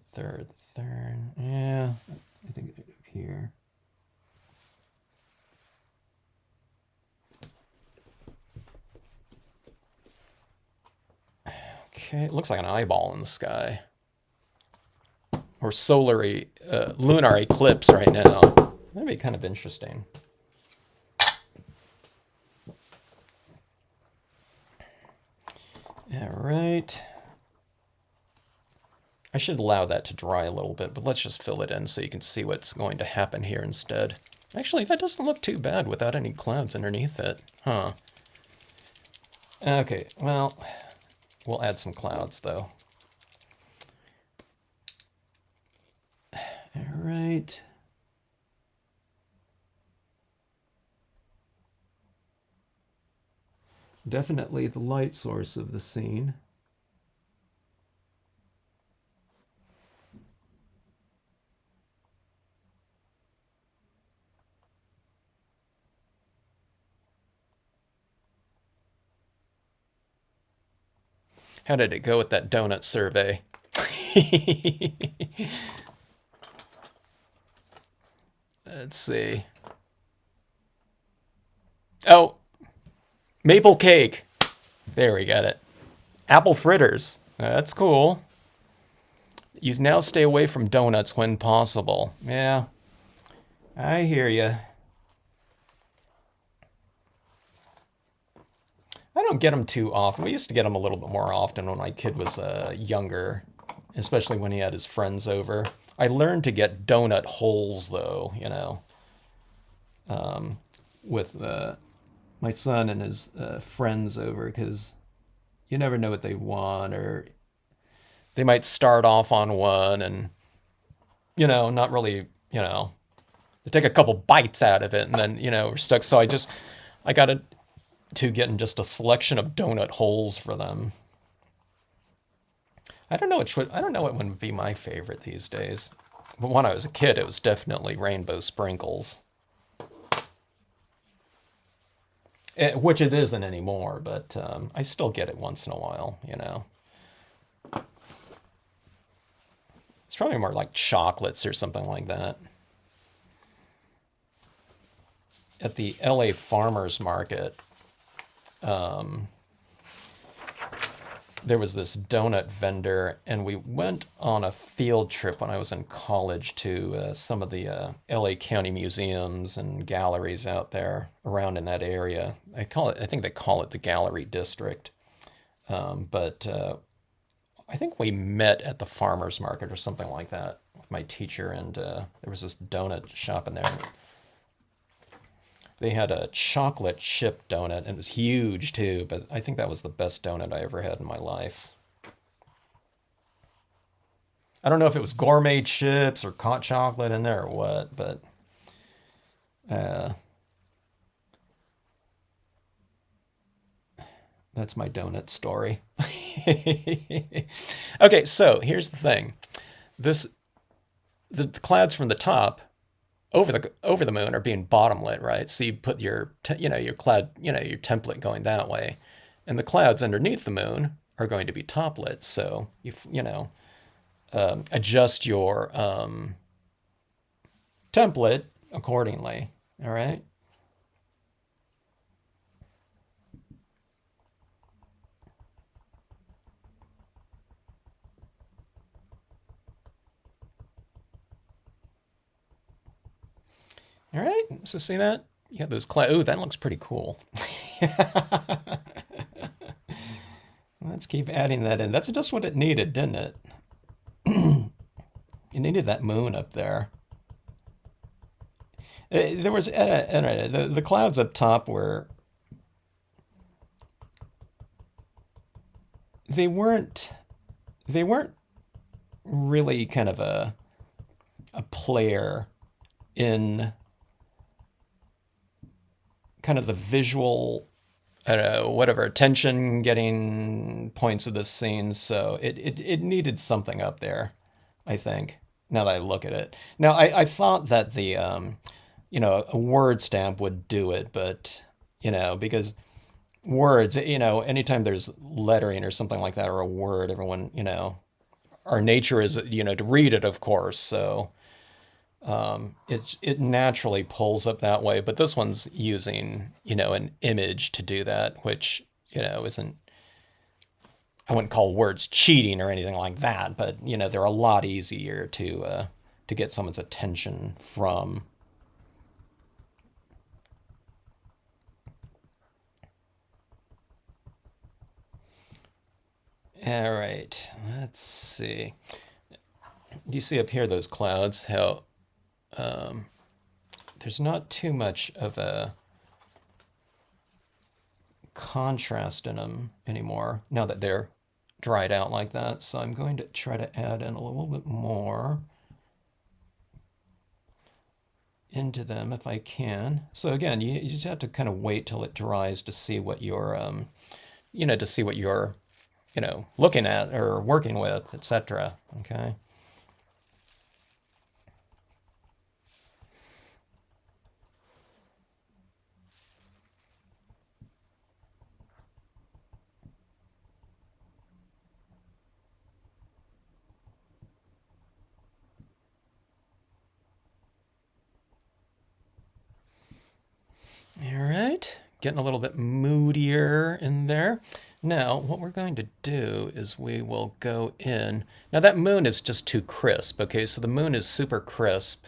Yeah, I think up here. Okay, it looks like an eyeball in the sky. Or lunar eclipse right now. That'd be kind of interesting. All right. I should allow that to dry a little bit, but let's just fill it in so you can see what's going to happen here instead. Actually, that doesn't look too bad without any clouds underneath it. Huh. Okay, well, we'll add some clouds, though. All right. Definitely the light source of the scene. How did it go with that donut survey? Let's see. Oh, maple cake. There, we got it. Apple fritters. That's cool. You now stay away from donuts when possible. Yeah, I hear you. I don't get them too often. We used to get them a little bit more often when my kid was younger, especially when he had his friends over. I learned to get donut holes, though, you know, with my son and his friends over, because you never know what they want, or they might start off on one and, you know, not really, you know, they take a couple bites out of it and then, you know, we're stuck. So I got to getting just a selection of donut holes for them. I don't know what one would be my favorite these days. But when I was a kid, it was definitely rainbow sprinkles. Which it isn't anymore, but I still get it once in a while, you know. It's probably more like chocolates or something like that. At the LA Farmers Market, there was this donut vendor, and we went on a field trip when I was in college to some of the LA County museums and galleries out there around in that area. I think they call it the Gallery District. But I think we met at the farmer's market or something like that with my teacher, and there was this donut shop in there. They had a chocolate chip donut, and it was huge too, but I think that was the best donut I ever had in my life. I don't know if it was gourmet chips or hot chocolate in there or what, but uh, that's my donut story. Okay, so here's the thing. This the clouds from the top over the moon are being bottom lit, right? So you put your cloud, your template going that way, and the clouds underneath the moon are going to be top lit. So adjust your template accordingly. All right. All right. So see that? You have those clouds. Oh, that looks pretty cool. Let's keep adding that in. That's just what it needed, didn't it? It needed that moon up there. There was the clouds up top were they weren't they weren't really kind of a player in kind of the visual I don't know, whatever, attention getting points of this scene. So it needed something up there, I think, now that I look at it. Now, I thought that the, a word stamp would do it, but, because words, anytime there's lettering or something like that or a word, everyone, our nature is, to read it, of course. So it naturally pulls up that way. But this one's using, an image to do that, which, isn't, I wouldn't call words cheating or anything like that, but, they're a lot easier to get someone's attention from. All right, let's see. Do you see up here those clouds? How there's not too much of a contrast in them anymore now that they're dried out like that. So I'm going to try to add in a little bit more into them if I can. So again, you just have to kind of wait till it dries to see what you're, to see what you're, looking at or working with, etc. Okay. All right, getting a little bit moodier in there. Now, what we're going to do is we will go in. Now, that moon is just too crisp, okay? So the moon is super crisp,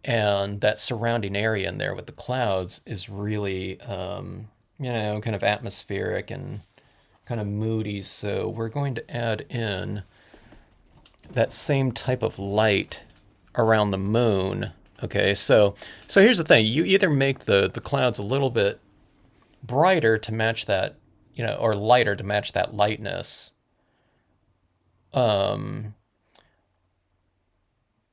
and that surrounding area in there with the clouds is really, kind of atmospheric and kind of moody. So we're going to add in that same type of light around the moon. Okay, so here's the thing. You either make the clouds a little bit brighter to match that, or lighter to match that lightness.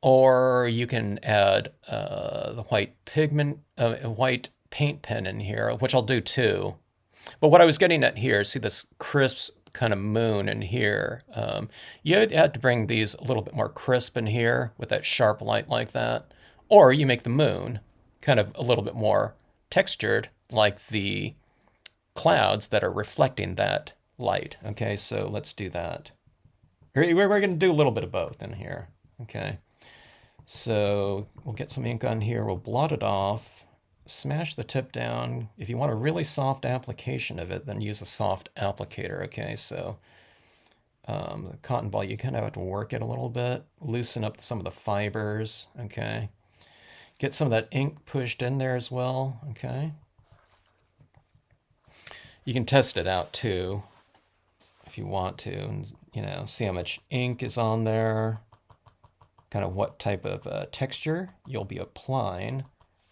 Or you can add the white paint pen in here, which I'll do too. But what I was getting at here, see this crisp kind of moon in here. You had to bring these a little bit more crisp in here with that sharp light like that. Or you make the moon kind of a little bit more textured like the clouds that are reflecting that light. Okay, so let's do that. We're going to do a little bit of both in here. Okay, so we'll get some ink on here. We'll blot it off. Smash the tip down. If you want a really soft application of it, then use a soft applicator, okay? So the cotton ball, you kind of have to work it a little bit, loosen up some of the fibers, okay? Get some of that ink pushed in there as well, okay? You can test it out too if you want to, and see how much ink is on there, kind of what type of texture you'll be applying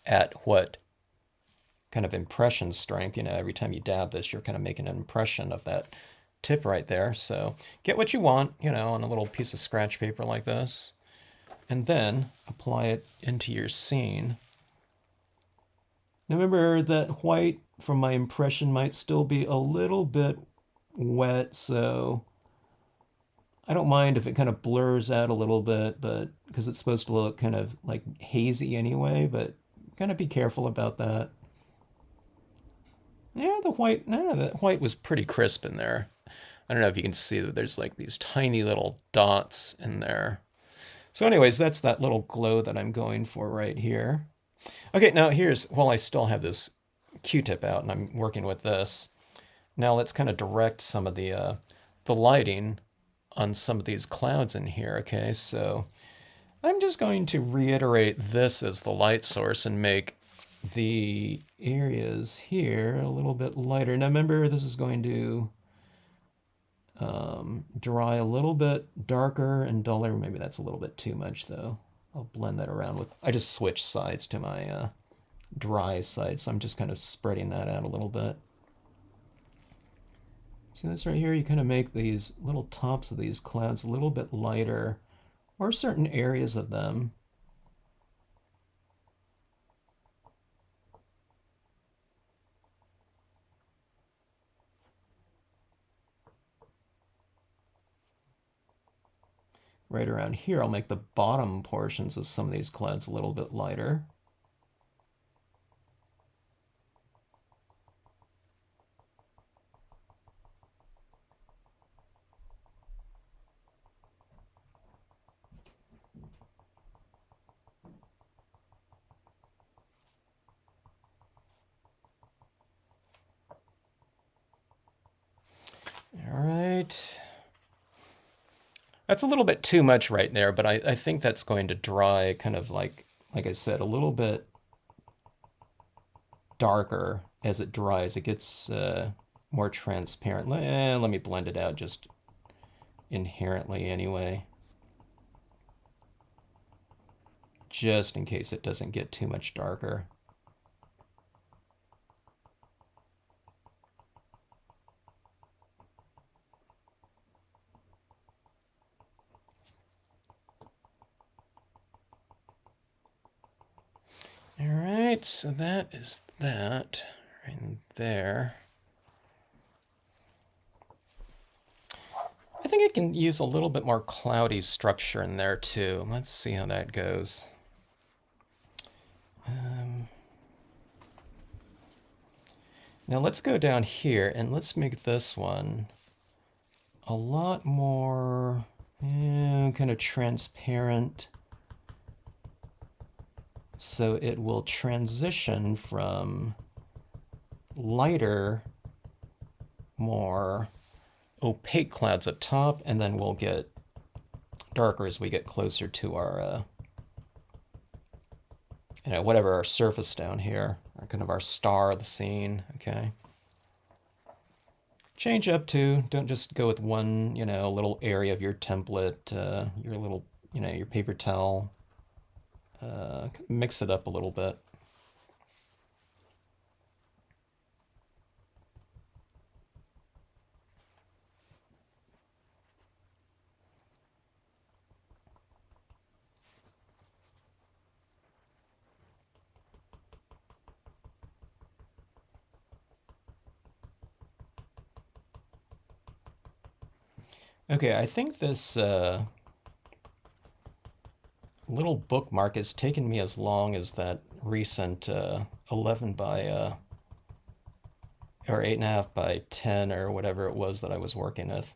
at what kind of impression strength. Every time you dab this, you're kind of making an impression of that tip right there. So get what you want, on a little piece of scratch paper like this, and then apply it into your scene. Now remember that white from my impression might still be a little bit wet, so I don't mind if it kind of blurs out a little bit, but because it's supposed to look kind of like hazy anyway, but kind of be careful about that. Yeah, the white was pretty crisp in there. I don't know if you can see that there's like these tiny little dots in there. So anyways, that's that little glow that I'm going for right here. Okay, now while I still have this Q-tip out and I'm working with this, now let's kind of direct some of the lighting on some of these clouds in here, okay? So I'm just going to reiterate this as the light source and make the areas here a little bit lighter. Now remember, this is going to dry a little bit darker and duller. Maybe that's a little bit too much though. I'll blend that around with, I just switched sides to my dry side, so I'm just kind of spreading that out a little bit. See this right here? You kind of make these little tops of these clouds a little bit lighter, or certain areas of them. right around here, I'll make the bottom portions of some of these clouds a little bit lighter. All right. That's a little bit too much right there, but I think that's going to dry kind of like I said, a little bit darker as it dries. It gets more transparent. Let me blend it out just inherently anyway, just in case it doesn't get too much darker. All right, so that is that right there. I think I can use a little bit more cloudy structure in there too. Let's see how that goes. Now let's go down here and let's make this one a lot more kind of transparent, so it will transition from lighter, more opaque clouds up top, and then we'll get darker as we get closer to our whatever our surface down here, kind of our star of the scene. Okay, change up to, don't just go with one little area of your template, your little your paper towel. Mix it up a little bit. Okay, I think this little bookmark has taken me as long as that recent 11 by or 8.5 by 10 or whatever it was that I was working with.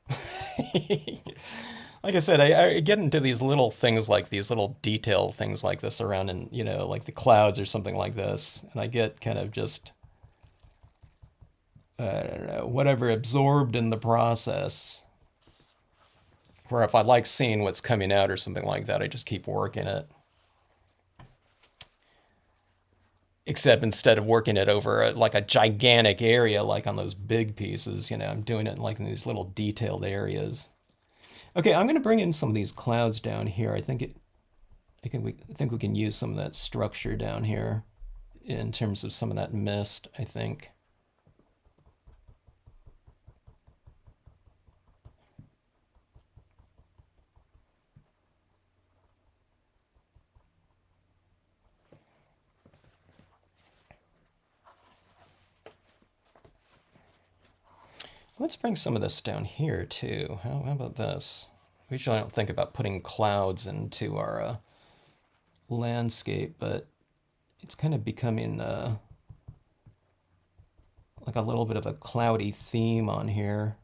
Like I said, I get into these little things like these little detail things like this around in, like the clouds or something like this, and I get kind of just, I don't know, whatever, absorbed in the process. Where if I like seeing what's coming out or something like that, I just keep working it. Except instead of working it over like a gigantic area, like on those big pieces, I'm doing it like in these little detailed areas. Okay, I'm going to bring in some of these clouds down here. I think we can use some of that structure down here in terms of some of that mist, I think. Let's bring some of this down here too. How about this? We usually don't think about putting clouds into our landscape, but it's kind of becoming like a little bit of a cloudy theme on here.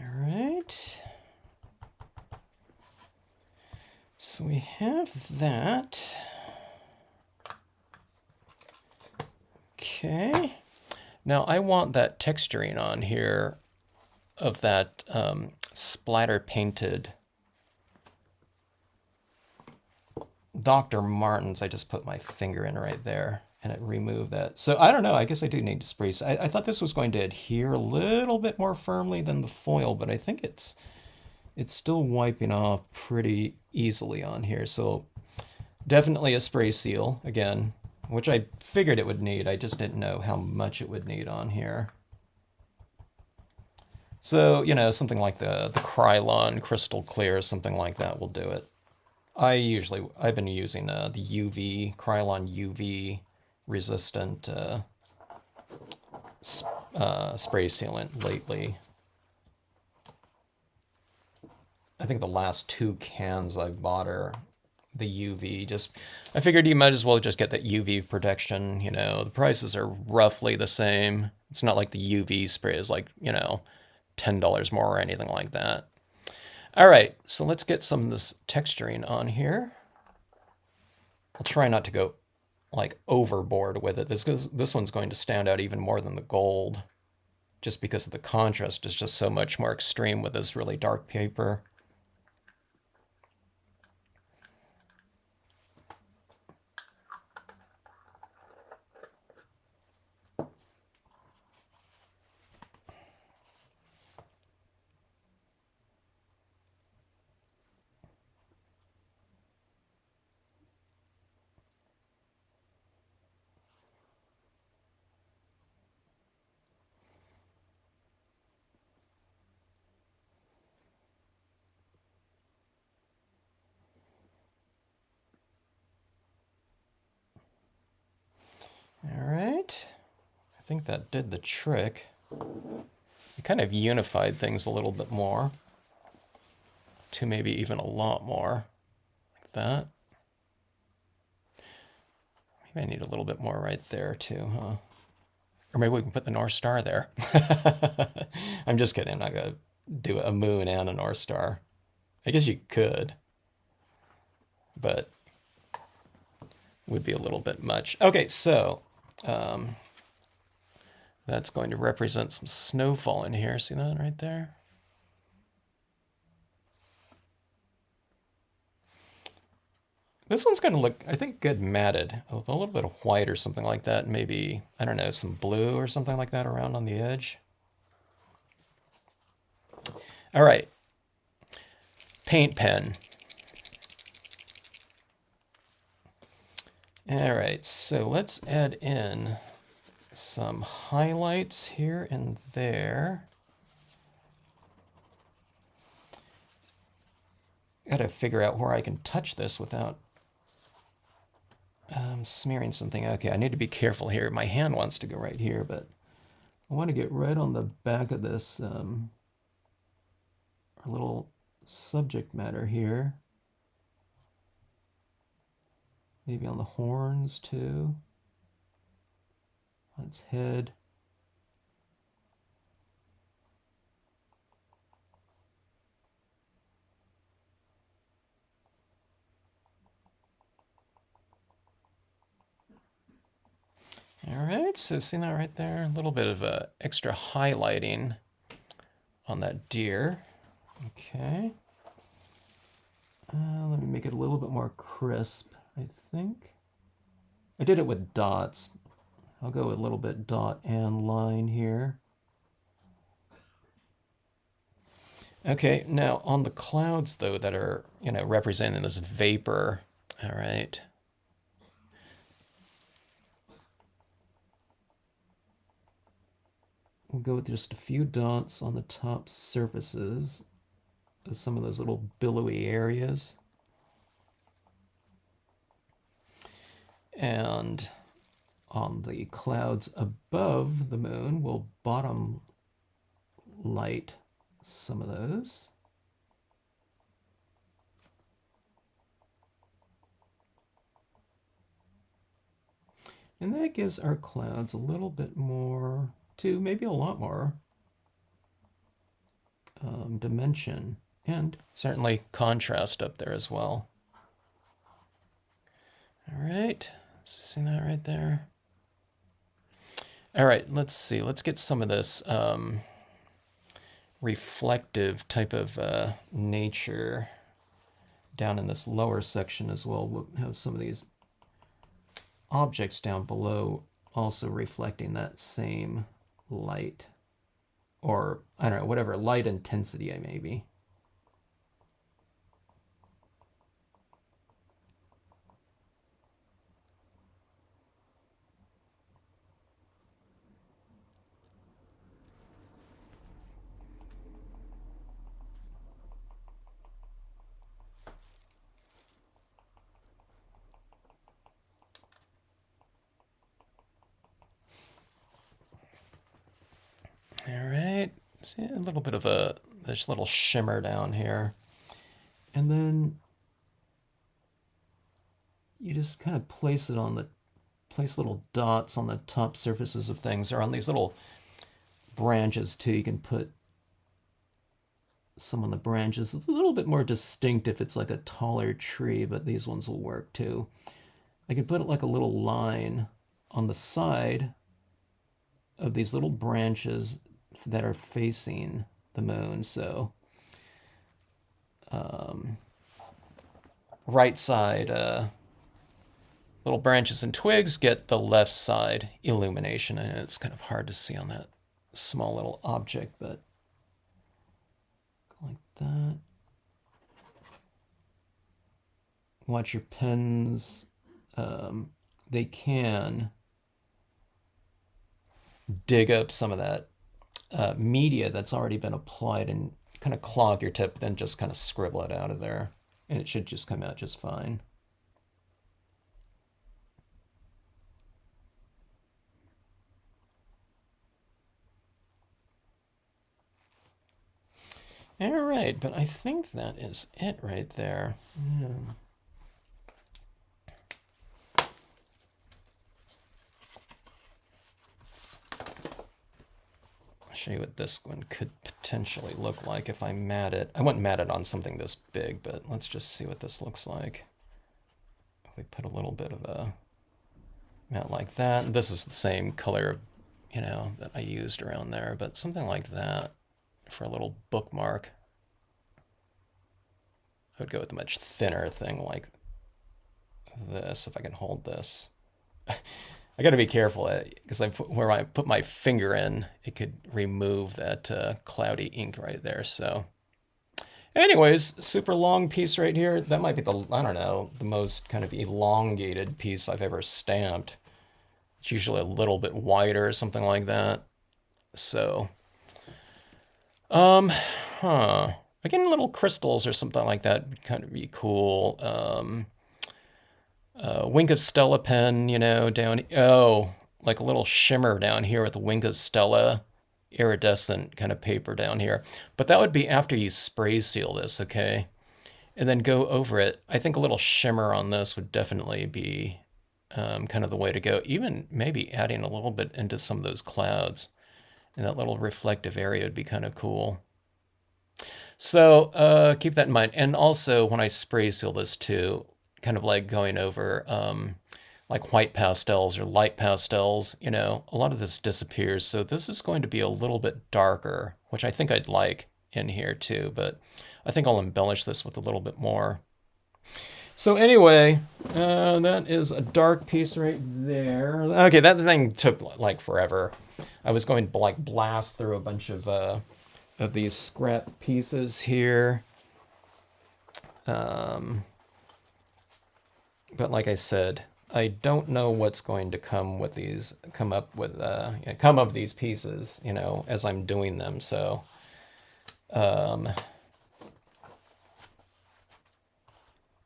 All right. So we have that. Okay. Now I want that texturing on here of that splatter painted Dr. Martens. I just put my finger in right there and it removed that. So I don't know, I guess I do need to spray. I thought this was going to adhere a little bit more firmly than the foil, but I think it's still wiping off pretty easily on here. So definitely a spray seal again, which I figured it would need. I just didn't know how much it would need on here. So, something like the Krylon Crystal Clear, something like that will do it. I've been using the UV, Krylon UV resistant spray sealant lately. I think the last 2 cans I've bought are the UV. Just, I figured you might as well just get that UV protection. You know, the prices are roughly the same. It's not like the UV spray is like, you know, $10 more or anything like that. All right, so let's get some of this texturing on here. I'll try not to go like overboard with it. This one's going to stand out even more than the gold, just because of the contrast is just so much more extreme with this really dark paper. All right, I think that did the trick. It kind of unified things a little bit more, to maybe even a lot more, like that. Maybe I need a little bit more right there too, huh? Or maybe we can put the North Star there. I'm just kidding. I gotta do a moon and a North Star. I guess you could, but would be a little bit much. Okay, so that's going to represent some snowfall in here. See that right there? This one's going to look, I think, good matted with a little bit of white or something like that. Maybe, I don't know, some blue or something like that around on the edge. All right, paint pen. All right, so let's add in some highlights here and there. Got to figure out where I can touch this without smearing something. Okay, I need to be careful here. My hand wants to go right here, but I want to get right on the back of this our little subject matter here. Maybe on the horns too. On its head. All right, so see that right there? A little bit of extra highlighting on that deer. Okay. Let me make it a little bit more crisp, I think. I did it with dots. I'll go a little bit dot and line here. Okay, now on the clouds though that are, you know, representing this vapor, all right. We'll go with just a few dots on the top surfaces of some of those little billowy areas. And on the clouds above the moon, we'll bottom light some of those. And that gives our clouds a little bit more, to maybe a lot more dimension, and certainly contrast up there as well. All right, so see that right there? All right, let's see. Let's get some of this reflective type of nature down in this lower section as well. We'll have some of these objects down below also reflecting that same light, or I don't know, whatever light intensity I may be. All right. See a little bit of this little shimmer down here. And then you just kind of place little dots on the top surfaces of things, or on these little branches too. You can put some on the branches. It's a little bit more distinct if it's like a taller tree, but these ones will work too. I can put it like a little line on the side of these little branches that are facing the moon. So right side little branches and twigs get the left side illumination, and it's kind of hard to see on that small little object, but like that. Watch your pens. They can dig up some of that media that's already been applied and kind of clog your tip, then just kind of scribble it out of there, and it should just come out just fine. All right, but I think that is it right there. Yeah. I'll show you what this one could potentially look like if I mat it. I wouldn't mat it on something this big, but let's just see what this looks like. If we put a little bit of a mat like that. This is the same color, you know, that I used around there, but something like that for a little bookmark. I would go with a much thinner thing like this, if I can hold this. I got to be careful because where I put my finger in, it could remove that cloudy ink right there. So anyways, super long piece right here. That might be the, I don't know, the most kind of elongated piece I've ever stamped. It's usually a little bit wider or something like that. So, again, little crystals or something like that would kind of be cool. Wink of Stella pen, you know, down, oh, like a little shimmer down here with the Wink of Stella iridescent kind of paper down here. But that would be after you spray seal this, okay? And then go over it. I think a little shimmer on this would definitely be kind of the way to go. Even maybe adding a little bit into some of those clouds. And that little reflective area would be kind of cool. So keep that in mind. And also when I spray seal this too, kind of like going over like white pastels or light pastels, you know, a lot of this disappears. So this is going to be a little bit darker, which I think I'd like in here too, but I think I'll embellish this with a little bit more. So anyway, that is a dark piece right there. Okay, that thing took like forever. I was going to like blast through a bunch of these scrap pieces here. But like I said, I don't know what's going to come with these, come of these pieces, you know, as I'm doing them. So, and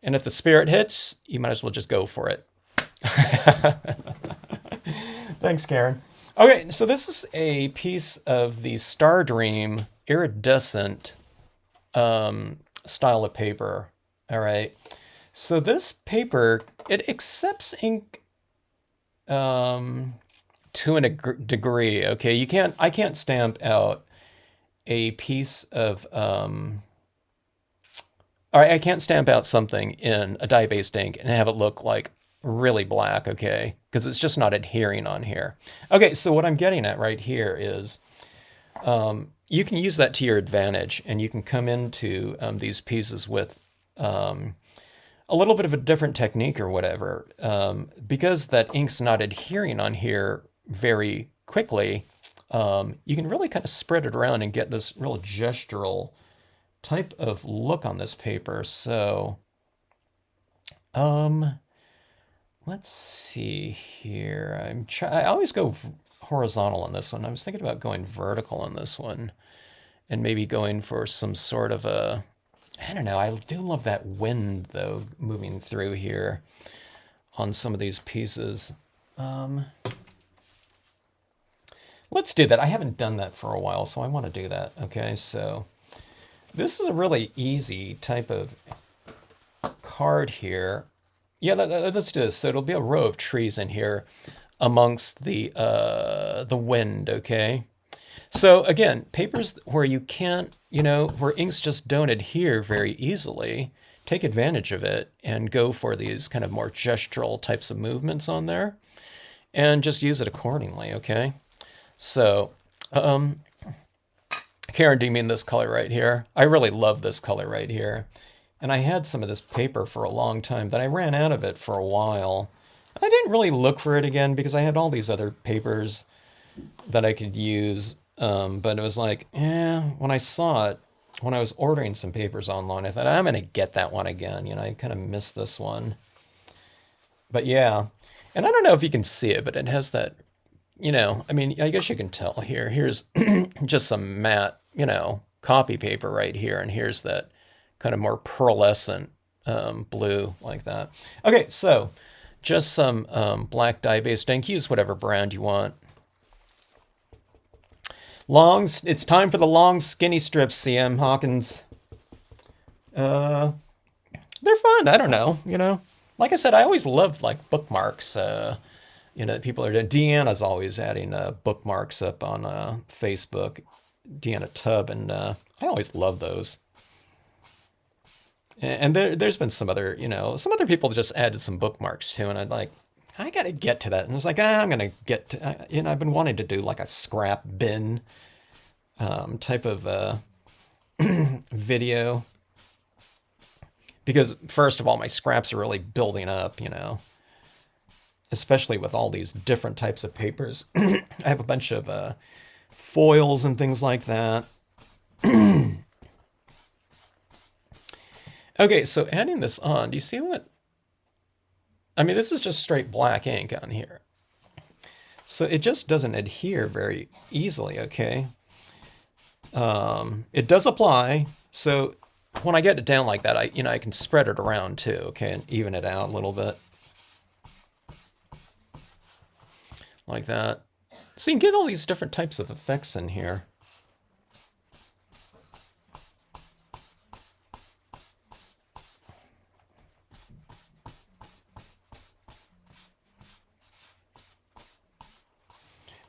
if the spirit hits, you might as well just go for it. Thanks, Karen. Okay, so this is a piece of the Stardream iridescent style of paper. All right. So this paper, it accepts ink to a degree. Okay, I can't stamp out a piece of I can't stamp out something in a dye-based ink and have it look like really black, okay? Because it's just not adhering on here. Okay, so what I'm getting at right here is you can use that to your advantage, and you can come into these pieces with a little bit of a different technique or whatever. Because that ink's not adhering on here very quickly, you can really kind of spread it around and get this real gestural type of look on this paper. So, let's see here. I always go horizontal on this one. I was thinking about going vertical on this one and maybe going for some sort of a, I don't know. I do love that wind though, moving through here on some of these pieces. Let's do that. I haven't done that for a while, so I want to do that. Okay, so this is a really easy type of card here. Yeah, let's do this. So it'll be a row of trees in here amongst the wind, okay? So again, papers where you can't, where inks just don't adhere very easily, take advantage of it and go for these kind of more gestural types of movements on there and just use it accordingly, okay? So, Karen, do you mean this color right here? I really love this color right here. And I had some of this paper for a long time, but I ran out of it for a while. I didn't really look for it again because I had all these other papers that I could use. But it was like, when I saw it, when I was ordering some papers online, I thought, I'm going to get that one again. I kind of missed this one. But yeah, and I don't know if you can see it, but it has that, I mean, I guess you can tell here. Here's just some matte, copy paper right here. And here's that kind of more pearlescent blue like that. Okay, so just some black dye-based ink. Use whatever brand you want. It's time for the long skinny strips, CM Hawkins. They're fun. I don't know. Like I said, I always loved like bookmarks. People are doing. Deanna's always adding bookmarks up on Facebook. Deanna Tubb, and I always love those. And there's been some other people that just added some bookmarks too, and I got to get to that. And it's like, I'm going to get to, I've been wanting to do like a scrap bin type of video. Because first of all, my scraps are really building up, especially with all these different types of papers. I have a bunch of foils and things like that. Okay, so adding this on, do you see what? I mean, this is just straight black ink on here. So it just doesn't adhere very easily, okay? It does apply, so when I get it down like that, I can spread it around too, okay, and even it out a little bit. Like that. So you can get all these different types of effects in here.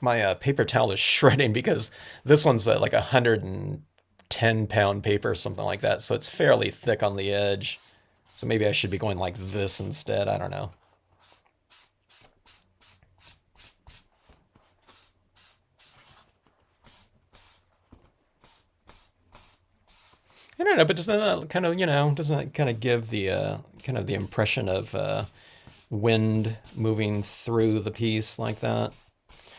My paper towel is shredding because this one's like 110-pound paper, something like that. So it's fairly thick on the edge. So maybe I should be going like this instead. I don't know. I don't know, but doesn't that kind of, doesn't that kind of give the kind of the impression of wind moving through the piece like that?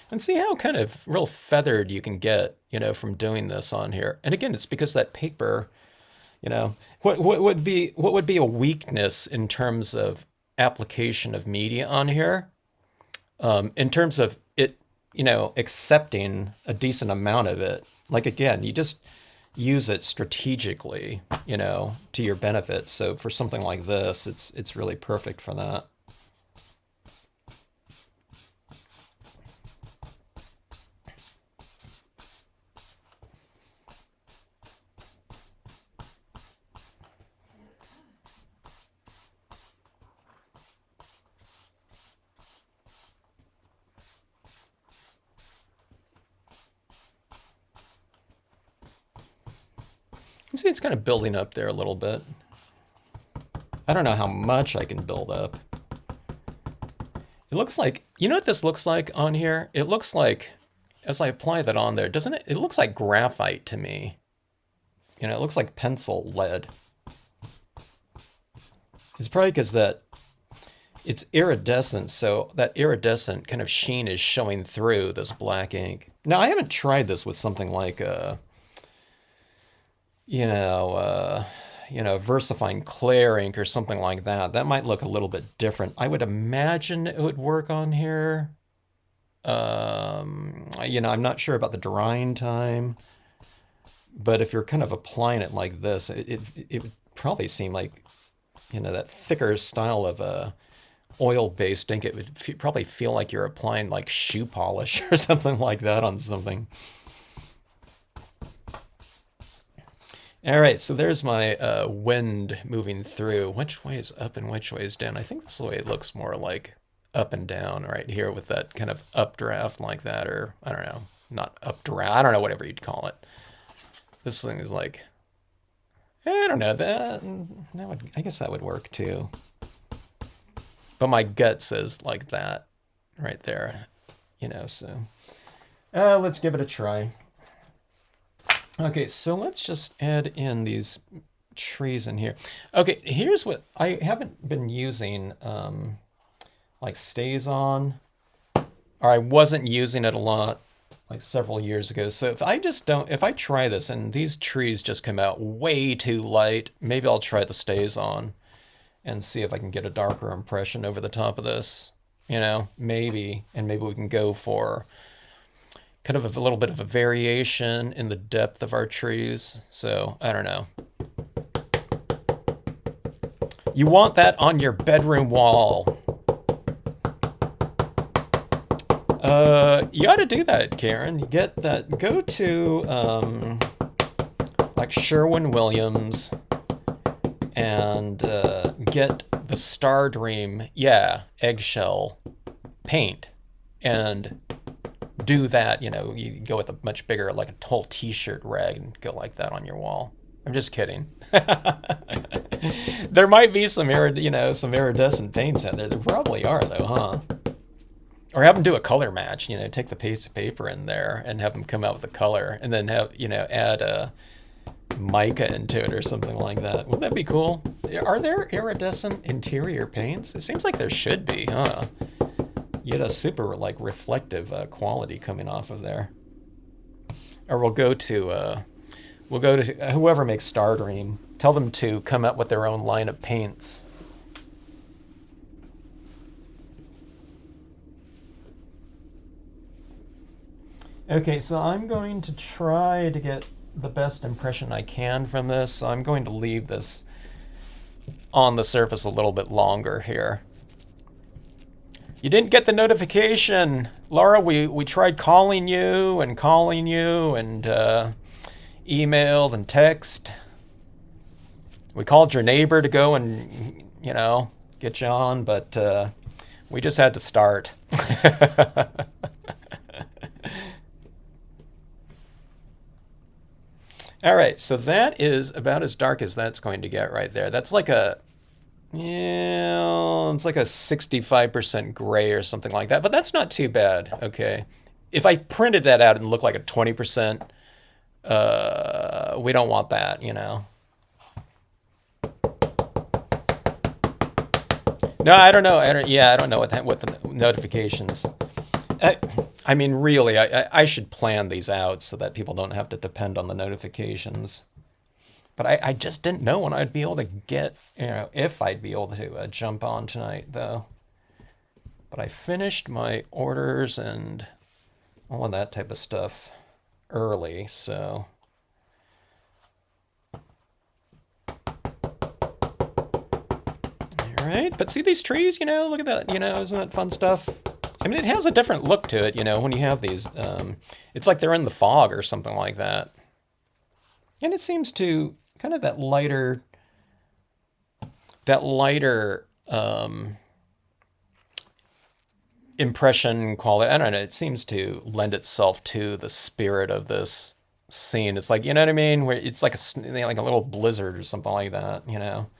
And see how kind of real feathered you can get, from doing this on here. And again, it's because that paper, what would be a weakness in terms of application of media on here, in terms of it, accepting a decent amount of it. Like again, you just use it strategically, to your benefit. So for something like this, it's really perfect for that. You see, it's kind of building up there a little bit. I don't know how much I can build up. It looks like, you know what this looks like on here? It looks like, as I apply that on there, doesn't it? It looks like graphite to me. It looks like pencil lead. It's probably because that it's iridescent, so that iridescent kind of sheen is showing through this black ink. Now, I haven't tried this with something like versifying clear ink or something like that. That might look a little bit different. I would imagine it would work on here. I'm not sure about the drying time, but if you're kind of applying it like this, it would probably seem like, that thicker style of oil-based ink, it would probably feel like you're applying like shoe polish or something like that on something. All right, so there's my wind moving through. Which way is up and which way is down? I think this is the way it looks more like up and down right here with that kind of updraft like that, or I don't know, not updraft, I don't know, whatever you'd call it. This thing is like, I don't know, that would, I guess that would work too. But my gut says like that right there, you know, so let's give it a try. Okay, so let's just add in these trees in here. Okay, here's what I haven't been using, like StaysOn, or I wasn't using it a lot like several years ago. So if I try this and these trees just come out way too light, maybe I'll try the StaysOn and see if I can get a darker impression over the top of this, you know, maybe, and maybe we can go for kind of a little bit of a variation in the depth of our trees. So I don't know. You want that on your bedroom wall. You ought to do that, Karen. You get that. Go to like Sherwin-Williams and get the Stardream, yeah, eggshell paint, and do that. You know, you go with a much bigger, like a whole t-shirt rag and go like that on your wall. I'm just kidding. There might be some iridescent paints out there. There probably are though, huh? Or have them do a color match, you know, take the piece of paper in there and have them come out with a color and then have, you know, add a mica into it or something like that. Would that be cool? Are there iridescent interior paints? It seems like there should be, huh? You get a super like reflective quality coming off of there. Or we'll go to whoever makes Stardream. Tell them to come up with their own line of paints. Okay, so I'm going to try to get the best impression I can from this. So I'm going to leave this on the surface a little bit longer here. You didn't get the notification. Laura, we tried calling you and emailed and text. We called your neighbor to go and, you know, get you on, but we just had to start. All right, so that is about as dark as that's going to get right there. That's like a, yeah, it's like a 65% gray or something like that, but that's not too bad, okay? If I printed that out and looked like a 20%, we don't want that, you know? No, I don't know. I don't know what the notifications. I mean, really, I should plan these out so that people don't have to depend on the notifications. But I just didn't know when I'd be able to get, you know, if I'd be able to jump on tonight, though. But I finished my orders and all of that type of stuff early, so. All right, but see these trees, you know, look at that, you know, isn't that fun stuff? I mean, it has a different look to it, you know, when you have these. It's like they're in the fog or something like that. And it seems to kind of that lighter impression quality. I don't know. It seems to lend itself to the spirit of this scene. It's like, you know what I mean? Where it's like a little blizzard or something like that, you know.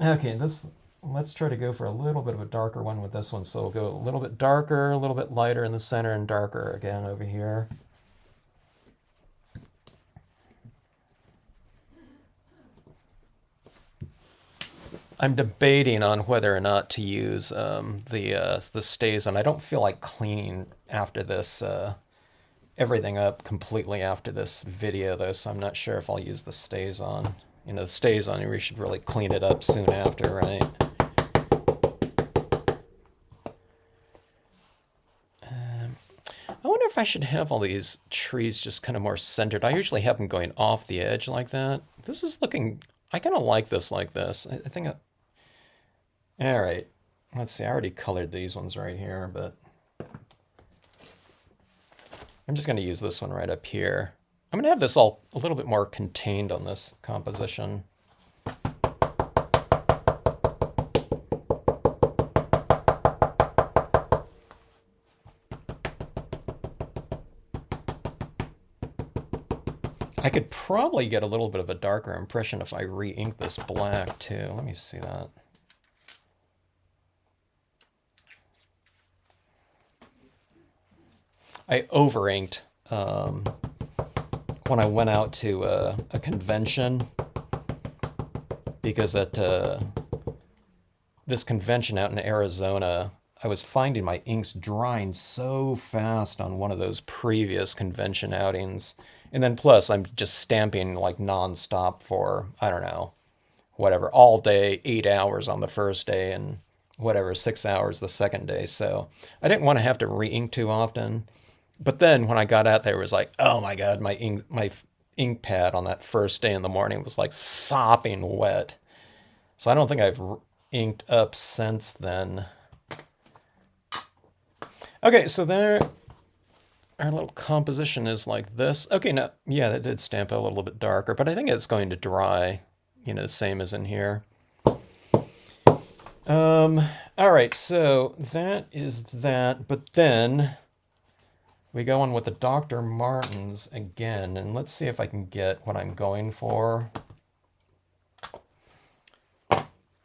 Okay, let's try to go for a little bit of a darker one with this one. So we'll go a little bit darker, a little bit lighter in the center, and darker again over here. I'm debating on whether or not to use the StaysOn. I don't feel like cleaning after this, everything up completely after this video, though, so I'm not sure if I'll use the StaysOn. You know, the StaysOn, we should really clean it up soon after, right? I wonder if I should have all these trees just kind of more centered. I usually have them going off the edge like that. This is looking I kind of like this like this. I think, all right, let's see, I already colored these ones right here, but I'm just going to use this one right up here. I'm going to have this all a little bit more contained on this composition. I could probably get a little bit of a darker impression if I re-ink this black too. Let me see that. I over-inked when I went out to a convention, because at this convention out in Arizona, I was finding my inks drying so fast on one of those previous convention outings. And then plus I'm just stamping like nonstop for, I don't know, whatever, all day, 8 hours on the first day and whatever, 6 hours the second day. So I didn't want to have to re-ink too often. But then when I got out there, it was like, oh my God, my ink pad on that first day in the morning was like sopping wet. So I don't think I've inked up since then. Okay, so there, our little composition is like this. Okay, now, yeah, that did stamp out a little bit darker, but I think it's going to dry, you know, the same as in here. All right, so that is that, but then we go on with the Dr. Martens again, and let's see if I can get what I'm going for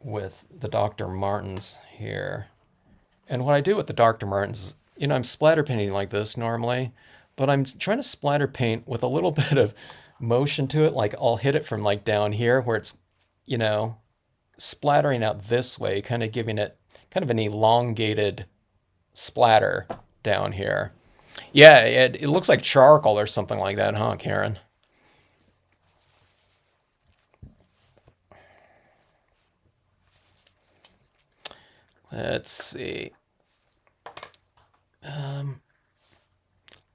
with the Dr. Martens here. And what I do with the Dr. Martens, you know, I'm splatter painting like this normally, but I'm trying to splatter paint with a little bit of motion to it. Like I'll hit it from like down here where it's, you know, splattering out this way, kind of giving it kind of an elongated splatter down here. Yeah, it looks like charcoal or something like that, huh, Karen? Let's see.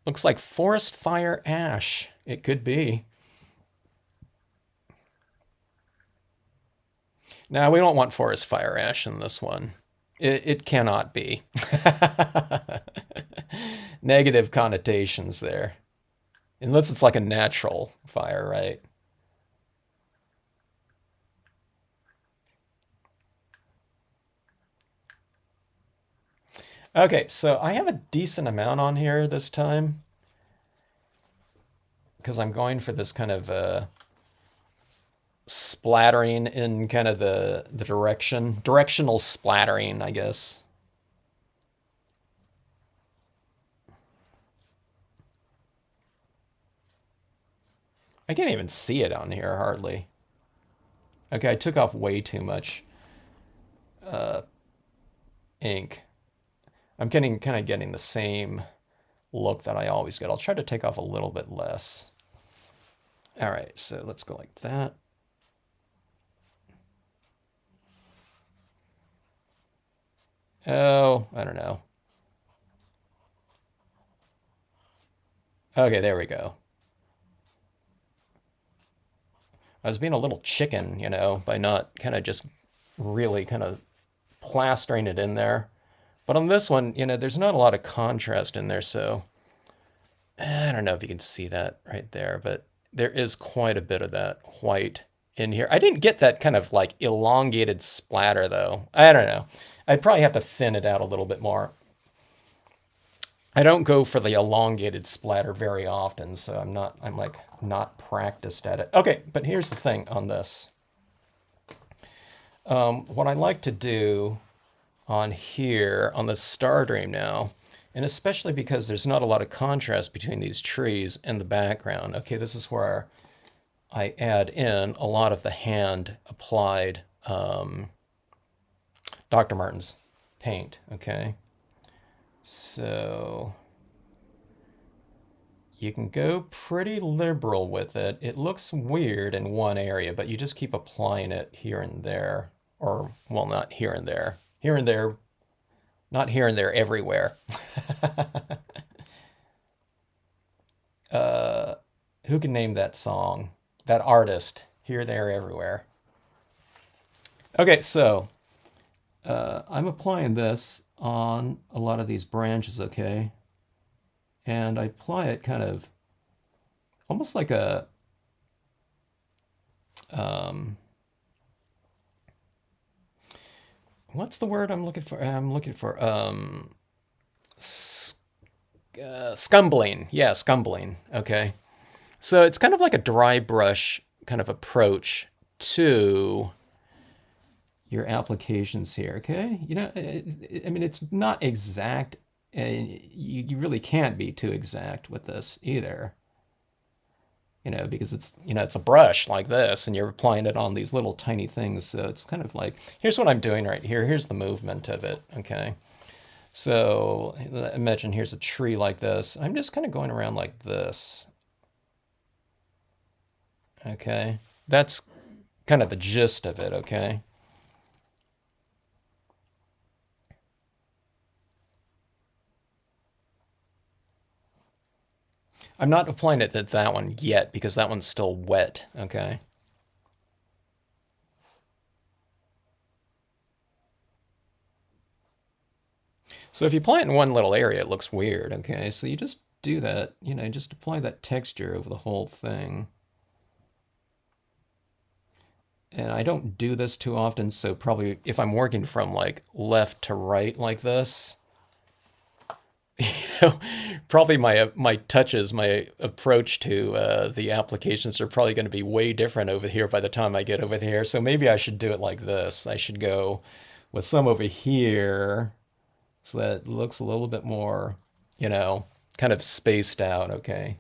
Looks like forest fire ash. It could be. Now, we don't want forest fire ash in this one. It cannot be. Negative connotations there. Unless it's like a natural fire, right? Okay, so I have a decent amount on here this time because I'm going for this kind of splattering in kind of the directional splattering, I guess. I can't even see it on here hardly. Okay, I took off way too much ink. I'm kind of getting the same look that I always get. I'll try to take off a little bit less. All right, so let's go like that. Oh, I don't know. Okay, there we go. I was being a little chicken, you know, by not kind of just really kind of plastering it in there. But on this one, you know, there's not a lot of contrast in there, so I don't know if you can see that right there, but there is quite a bit of that white in here. I didn't get that kind of like elongated splatter though. I don't know. I'd probably have to thin it out a little bit more. I don't go for the elongated splatter very often, so I'm like not practiced at it. Okay, but here's the thing on this. What I like to do on here, on the Stardream now, and especially because there's not a lot of contrast between these trees and the background. Okay, this is where I add in a lot of the hand applied Dr. Martens paint, okay? So you can go pretty liberal with it. It looks weird in one area, but you just keep applying it here and there. Or, well, not here and there. Here and there, not here and there, everywhere. Who can name that song? That artist, here, there, everywhere. Okay, so I'm applying this on a lot of these branches, okay? And I apply it kind of almost like a, um, what's the word I'm looking for? I'm looking for scumbling. Yeah, scumbling. Okay. So it's kind of like a dry brush kind of approach to your applications here. Okay. You know, I mean, it's not exact, and you really can't be too exact with this either. You know, because it's, you know, it's a brush like this and you're applying it on these little tiny things. So it's kind of like, here's what I'm doing right here. Here's the movement of it. Okay. So imagine here's a tree like this. I'm just kind of going around like this. Okay. That's kind of the gist of it. Okay. I'm not applying it to that one yet because that one's still wet. Okay. So if you apply it in one little area, it looks weird. Okay. So you just do that, you know, just apply that texture over the whole thing. And I don't do this too often, so probably if I'm working from like left to right like this, you know, probably my touches, my approach to the applications are probably going to be way different over here by the time I get over here. So maybe I should do it like this. I should go with some over here so that it looks a little bit more, you know, kind of spaced out. Okay.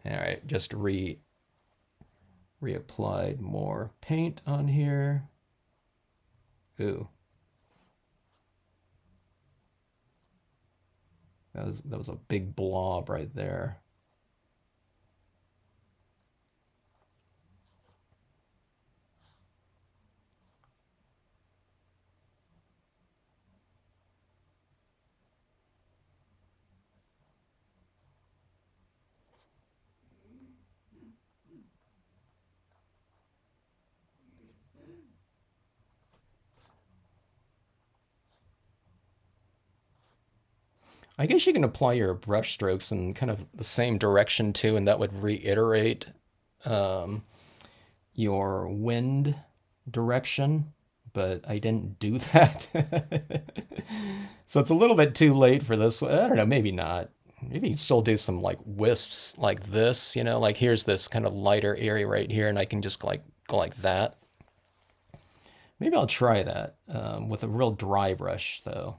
All right, just reapplied more paint on here. Ooh, that was a big blob right there. I guess you can apply your brush strokes in kind of the same direction too, and that would reiterate um, your wind direction, but I didn't do that. So it's a little bit too late for this. I don't know, maybe not. Maybe you can still do some like wisps like this, you know, like here's this kind of lighter area right here, and I can just like go like that. Maybe I'll try that with a real dry brush, though.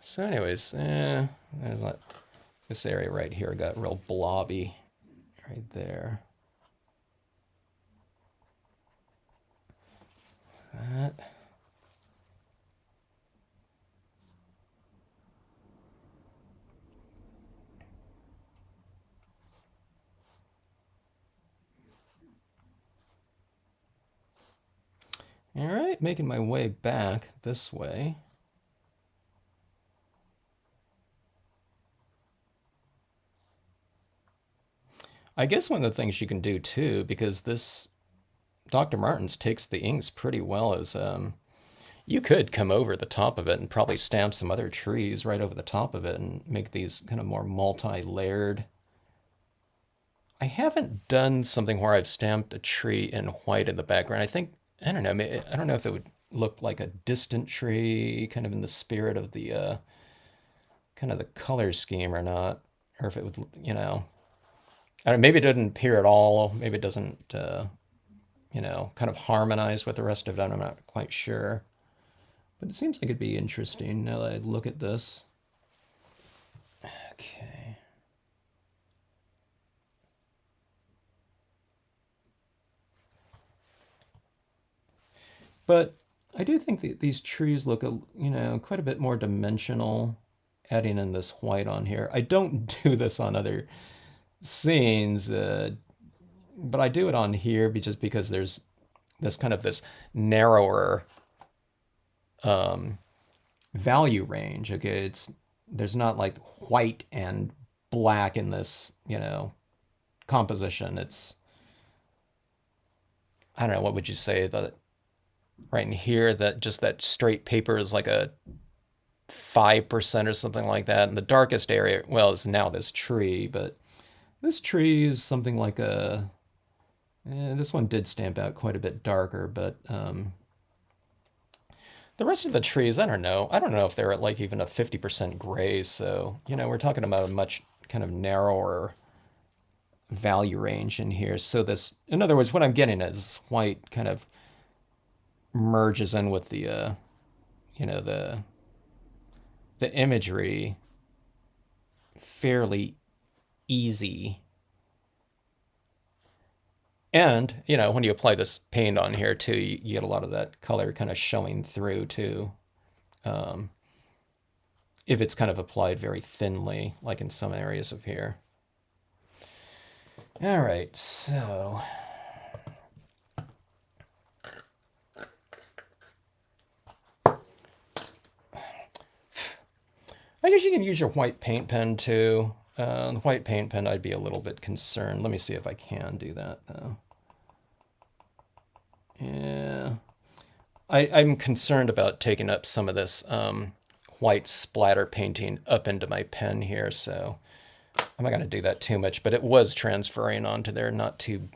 So, anyways, this area right here got real blobby right there. That. All right, making my way back this way. I guess one of the things you can do too, because this Dr. Martens takes the inks pretty well, is you could come over the top of it and probably stamp some other trees right over the top of it and make these kind of more multi-layered. I haven't done something where I've stamped a tree in white in the background. I don't know, I don't know if it would look like a distant tree, kind of in the spirit of the kind of the color scheme or not, or if it would, you know, I don't know, maybe it doesn't appear at all. Maybe it doesn't, you know, kind of harmonize with the rest of it. I'm not quite sure. But it seems like it'd be interesting now that I look at this. Okay. But I do think that these trees look, you know, quite a bit more dimensional, adding in this white on here. I don't do this on other scenes, but I do it on here just because there's this kind of this narrower value range. Okay, there's not like white and black in this, composition. It's, I don't know, what would you say that right in here, that just that straight paper is like a 5% or something like that. And the darkest area, well, is now this tree, but this tree is something like this one did stamp out quite a bit darker, but the rest of the trees, I don't know. I don't know if they're at like even a 50% gray. So, we're talking about a much kind of narrower value range in here. So this, in other words, what I'm getting at is white kind of merges in with the, the imagery fairly easy. And, when you apply this paint on here too, you get a lot of that color kind of showing through too. If it's kind of applied very thinly, like in some areas of here. All right, so I guess you can use your white paint pen too. The white paint pen, I'd be a little bit concerned. Let me see if I can do that though. Yeah, I'm concerned about taking up some of this white splatter painting up into my pen here, so I'm not going to do that too much, but it was transferring onto there, not too,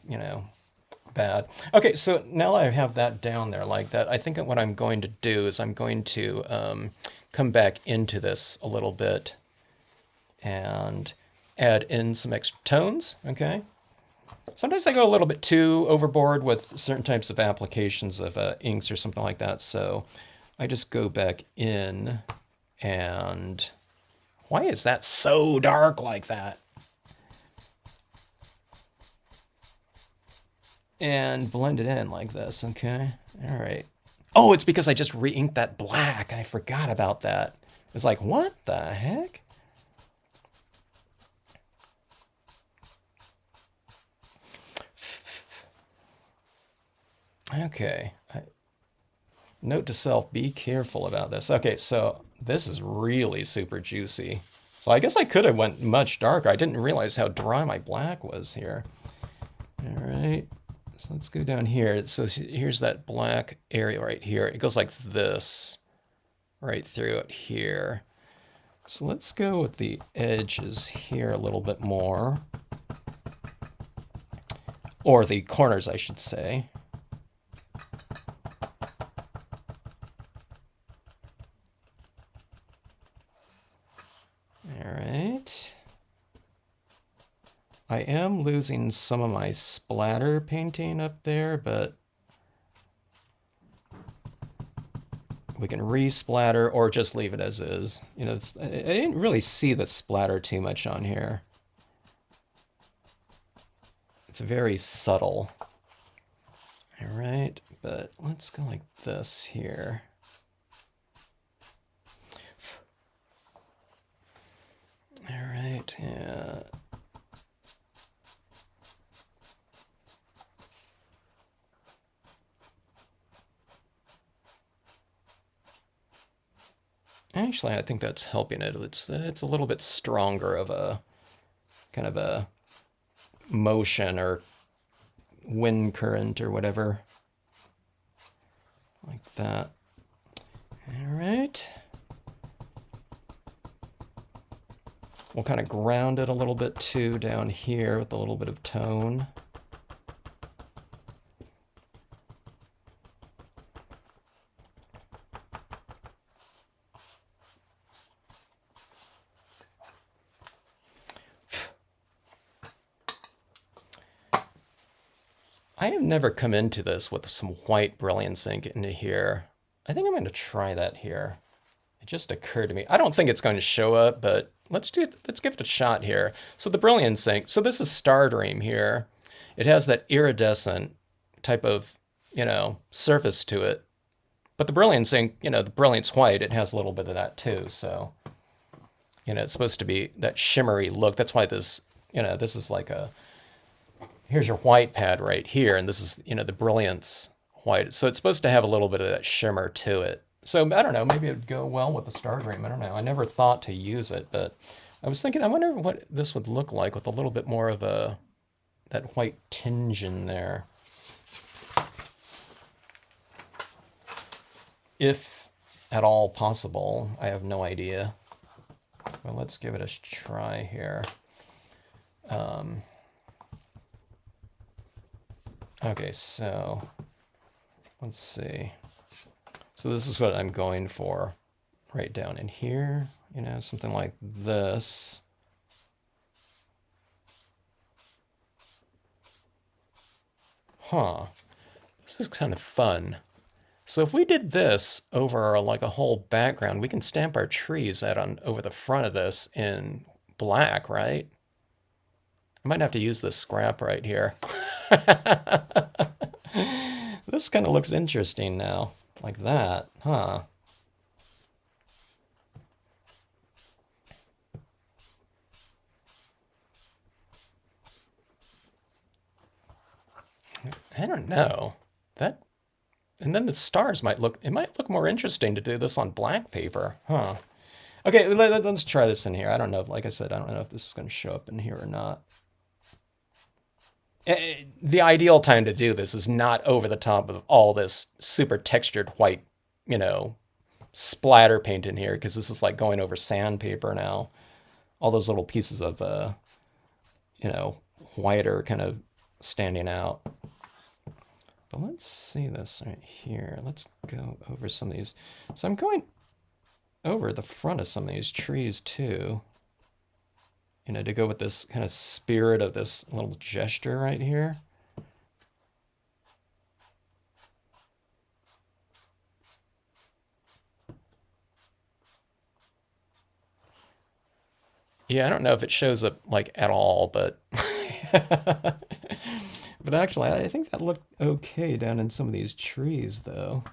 bad. Okay, so now that I have that down there like that, I think that what I'm going to do is I'm going to come back into this a little bit and add in some extra tones, okay? Sometimes I go a little bit too overboard with certain types of applications of inks or something like that, so I just go back in and... Why is that so dark like that? And blend it in like this, okay? All right. Oh, it's because I just re-inked that black. I forgot about that. It's like, what the heck? Okay. Note to self, be careful about this. Okay, so this is really super juicy. So I guess I could have went much darker. I didn't realize how dry my black was here. All right, so let's go down here. So here's that black area right here. It goes like this, right through it here. So let's go with the edges here a little bit more. Or the corners, I should say. I am losing some of my splatter painting up there, but we can re-splatter or just leave it as is. I didn't really see the splatter too much on here. It's very subtle. All right, but let's go like this here. All right, yeah. Actually, I think that's helping it. It's a little bit stronger of a kind of a motion or wind current or whatever. Like that. All right. We'll kind of ground it a little bit too down here with a little bit of tone. I have never come into this with some white Brilliance ink into here. I think I'm going to try that here. It just occurred to me. I don't think it's going to show up, but let's give it a shot here. So the Brilliance ink, so this is Stardream here. It has that iridescent type of, surface to it. But the Brilliance ink, the Brilliance white, it has a little bit of that too. So, it's supposed to be that shimmery look. That's why this You know, this is like a, here's your white pad right here, and this is, you know, the brilliance white. So it's supposed to have a little bit of that shimmer to it. So I don't know, maybe it would go well with the Stardream. I don't know. I never thought to use it, but I was thinking, I wonder what this would look like with a little bit more of a, that white tinge in there. If at all possible, I have no idea. Well, let's give it a try here. Okay, so let's see. So this is what I'm going for right down in here, you know, something like this. Huh. This is kind of fun. So if we did this over like a whole background, we can stamp our trees out on over the front of this in black, right? I might have to use this scrap right here. This kind of looks interesting now, like that, huh? I don't know. That, and then the stars might look, it might look more interesting to do this on black paper, huh? Okay, let's try this in here. I don't know, like I said, I don't know if this is going to show up in here or not. The ideal time to do this is not over the top of all this super textured white, you know, splatter paint in here, because this is like going over sandpaper now. All those little pieces of, you know, white are kind of standing out. But let's see this right here. Let's go over some of these. So I'm going over the front of some of these trees too, you know, to go with this kind of spirit of this little gesture right here. Yeah, I don't know if it shows up like at all, but but actually I think that looked okay down in some of these trees though.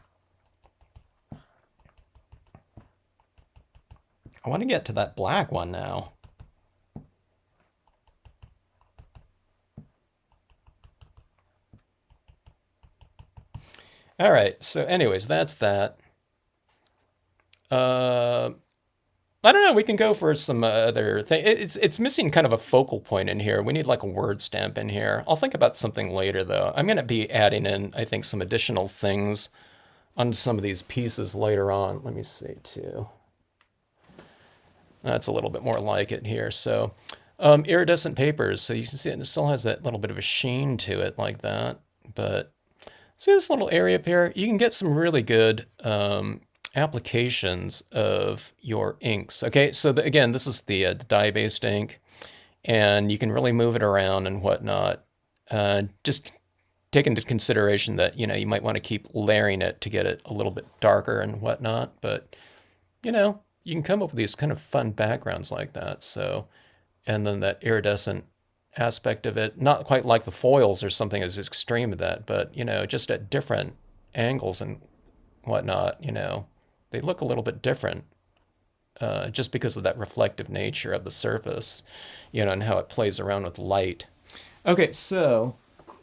I want to get to that black one now. All right, so anyways, that's that. I don't know. We can go for some other thing. It's missing kind of a focal point in here. We need like a word stamp in here. I'll think about something later though. I'm going to be adding in, I think, some additional things on some of these pieces later on. Let me see too. That's a little bit more like it here. So iridescent papers. So you can see it still has that little bit of a sheen to it like that. But see this little area up here? You can get some really good applications of your inks. Okay, so again, this is the dye-based ink, and you can really move it around and whatnot. Just take into consideration that, you know, you might want to keep layering it to get it a little bit darker and whatnot, but, you know, you can come up with these kind of fun backgrounds like that. So, and then that iridescent aspect of it, not quite like the foils or something as extreme as that, but, you know, just at different angles and whatnot, you know, they look a little bit different just because of that reflective nature of the surface, you know, and how it plays around with light. Okay, so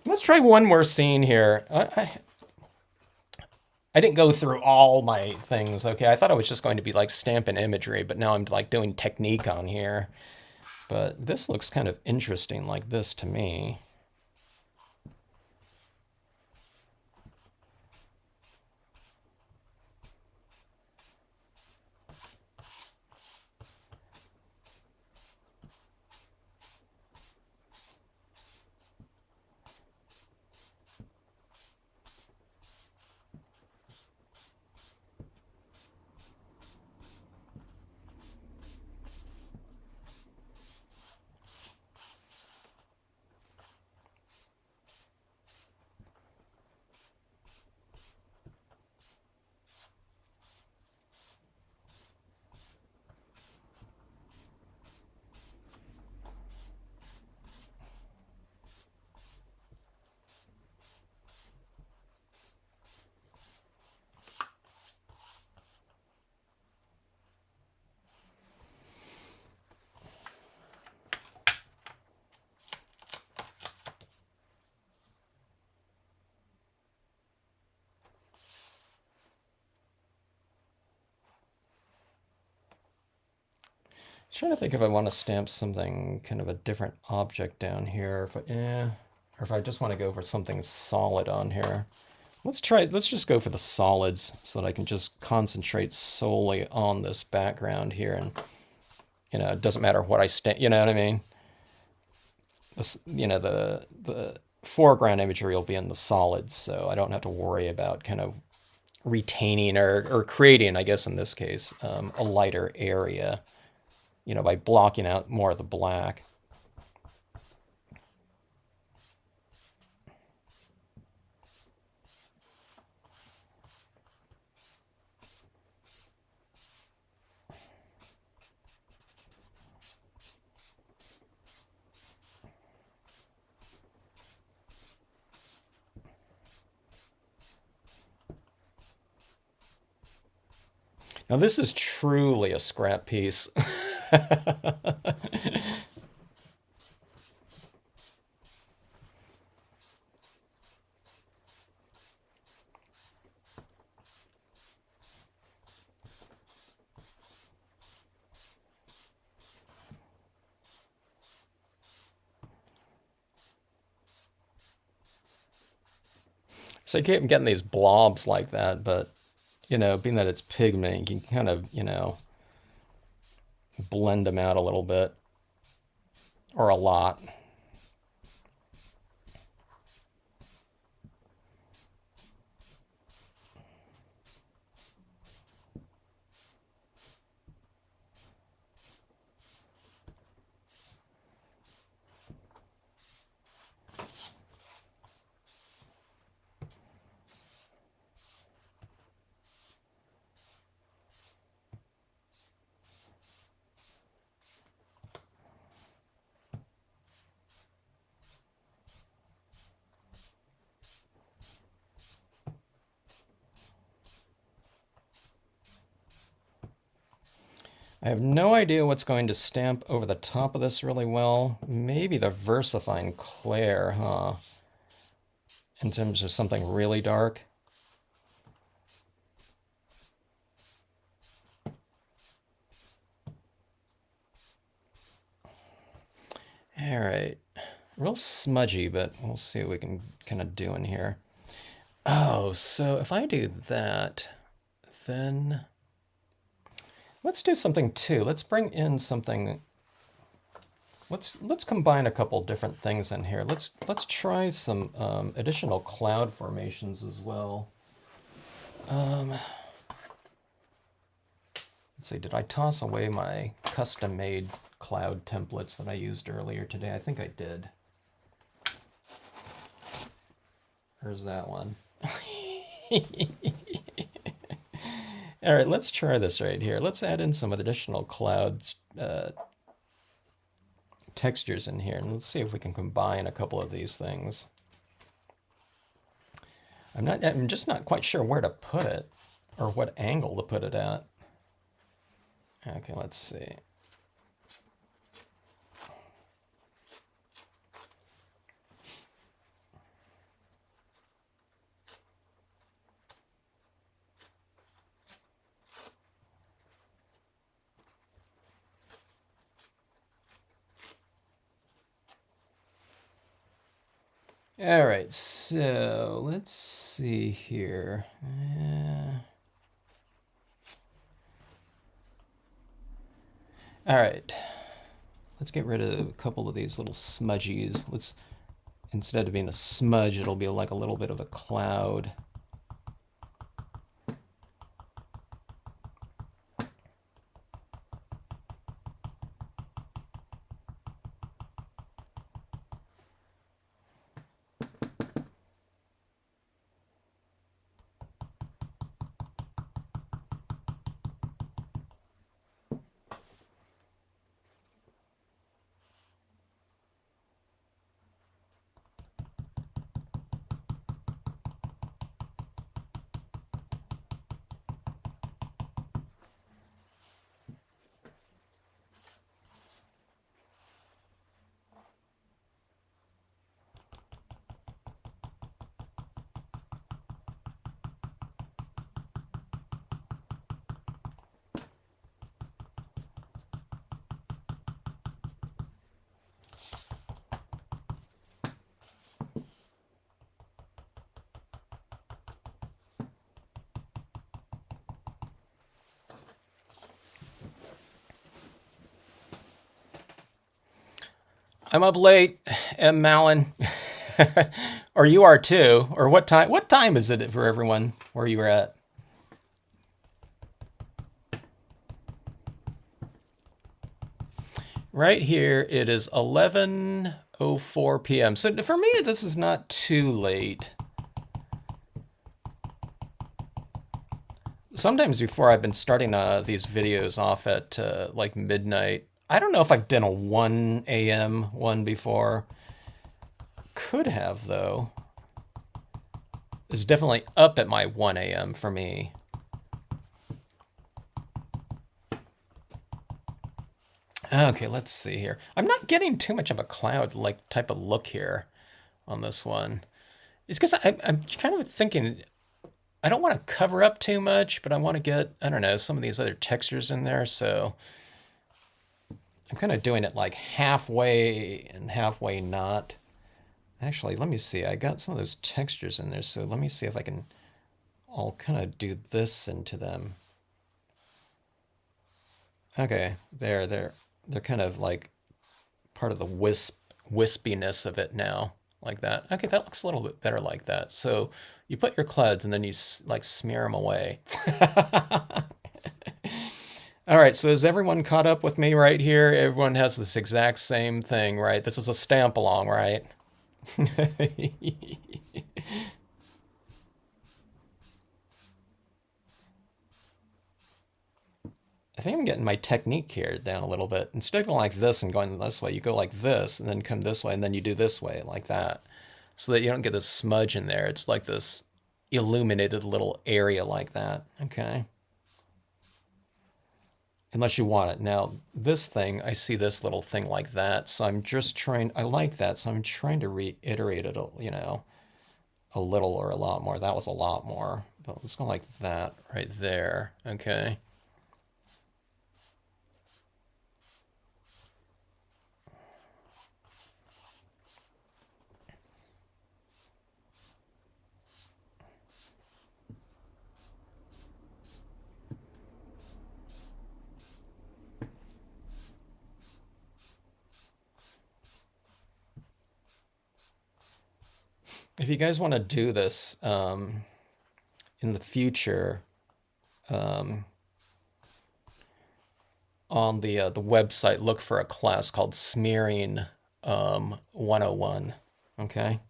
let's try one more scene here. I didn't go through all my things, okay? I thought I was just going to be like stamping imagery, but now I'm like doing technique on here. But this looks kind of interesting like this to me. Trying to think if I want to stamp something kind of a different object down here, or if I just want to go for something solid on here. Let's just go for the solids so that I can just concentrate solely on this background here, and it doesn't matter what I stamp, you know what I mean? This, the foreground imagery will be in the solids, so I don't have to worry about kind of retaining or creating, I guess in this case, a lighter area, by blocking out more of the black. Now this is truly a scrap piece. So I keep getting these blobs like that, but being that it's pigment, you can kind of, blend them out a little bit, or a lot. I have no idea what's going to stamp over the top of this really well. Maybe the VersaFine Clair, huh? In terms of something really dark. All right. Real smudgy, but we'll see what we can kind of do in here. Oh, so if I do that, then let's do something too. Let's bring in something. Let's combine a couple different things in here. Let's try some additional cloud formations as well. Let's see, did I toss away my custom-made cloud templates that I used earlier today? I think I did. Here's that one. All right, let's try this right here. Let's add in some additional clouds textures in here, and let's see if we can combine a couple of these things. I'm just not quite sure where to put it, or what angle to put it at. Okay, let's see. All right, so let's see here. All right, let's get rid of a couple of these little smudgies. Instead of being a smudge, it'll be like a little bit of a cloud. I'm up late, M. Mallon. Or you are too. Or what time? What time is it for everyone where you were at? Right here, it is 11:04 p.m. So for me, this is not too late. Sometimes before I've been starting these videos off at like midnight. I don't know if I've done a 1 a.m. one before. Could have, though. It's definitely up at my 1 a.m. for me. Okay, let's see here. I'm not getting too much of a cloud like type of look here on this one. It's because I'm kind of thinking I don't want to cover up too much, but I want to get, I don't know, some of these other textures in there. So I'm kind of doing it like halfway and halfway not. Actually, let me see. I got some of those textures in there. So let me see if I can, I'll kind of do this into them. Okay, they're kind of like part of the wispiness of it now, like that. Okay, that looks a little bit better like that. So you put your clouds and then you like smear them away. All right, so is everyone caught up with me right here? Everyone has this exact same thing, right? This is a stamp along, right? I think I'm getting my technique here down a little bit. Instead of going like this and going this way, you go like this and then come this way and then you do this way like that. So that you don't get this smudge in there. It's like this illuminated little area like that. Okay. Unless you want it. Now, this thing, I see this little thing like that. So I'm just trying, I like that. So I'm trying to reiterate it, you know, a little or a lot more. That was a lot more. But let's go like that right there. Okay. If you guys want to do this in the future, on the website, look for a class called Smearing 101. Okay.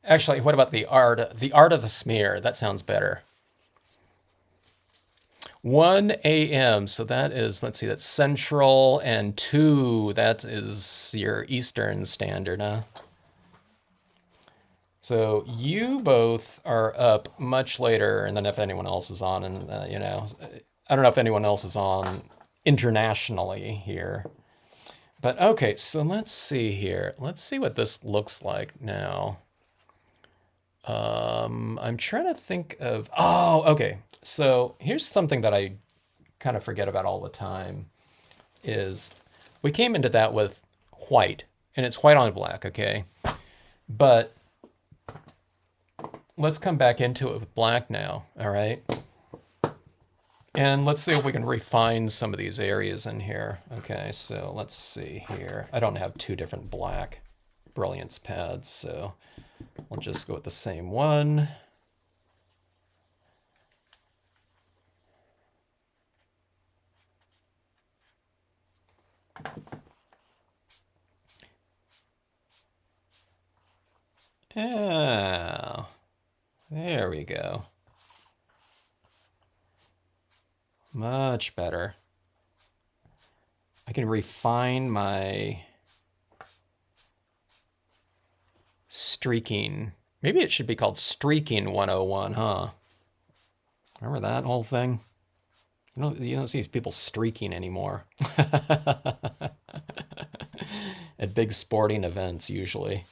Actually, what about the art? The art of the smear. That sounds better. 1 a.m. So that is, let's see, that's Central, and 2, that is your Eastern Standard, huh? So you both are up much later, and then if anyone else is on, and you know, I don't know if anyone else is on internationally here. But okay, so let's see here. Let's see what this looks like now. I'm trying to think of, oh, okay. So here's something that I kind of forget about all the time is we came into that with white, and it's white on black, okay? But let's come back into it with black now, all right? And let's see if we can refine some of these areas in here. Okay, so let's see here. I don't have 2 different black brilliance pads, so we'll just go with the same one. Oh, there we go. Much better. I can refine my streaking. Maybe it should be called Streaking 101, huh? Remember that whole thing? You don't see people streaking anymore. At big sporting events, usually.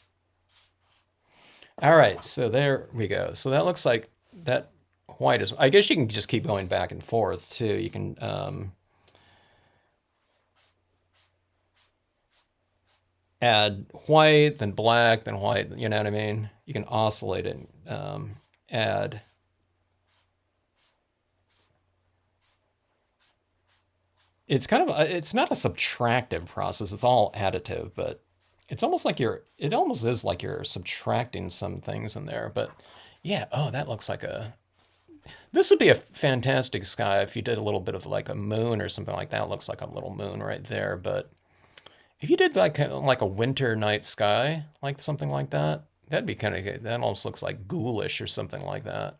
All right, so there we go. So that looks like that white is, I guess you can just keep going back and forth too. You can add white, then black, then white, you know what I mean? You can oscillate it, add It's kind of it's not a subtractive process. It's all additive, but it's almost like it almost is like you're subtracting some things in there. But yeah, oh, that looks like a this would be a fantastic sky if you did a little bit of like a moon or something like that. It looks like a little moon right there. But if you did like a winter night sky, like something like that, that'd be kind of good. That almost looks like ghoulish or something like that.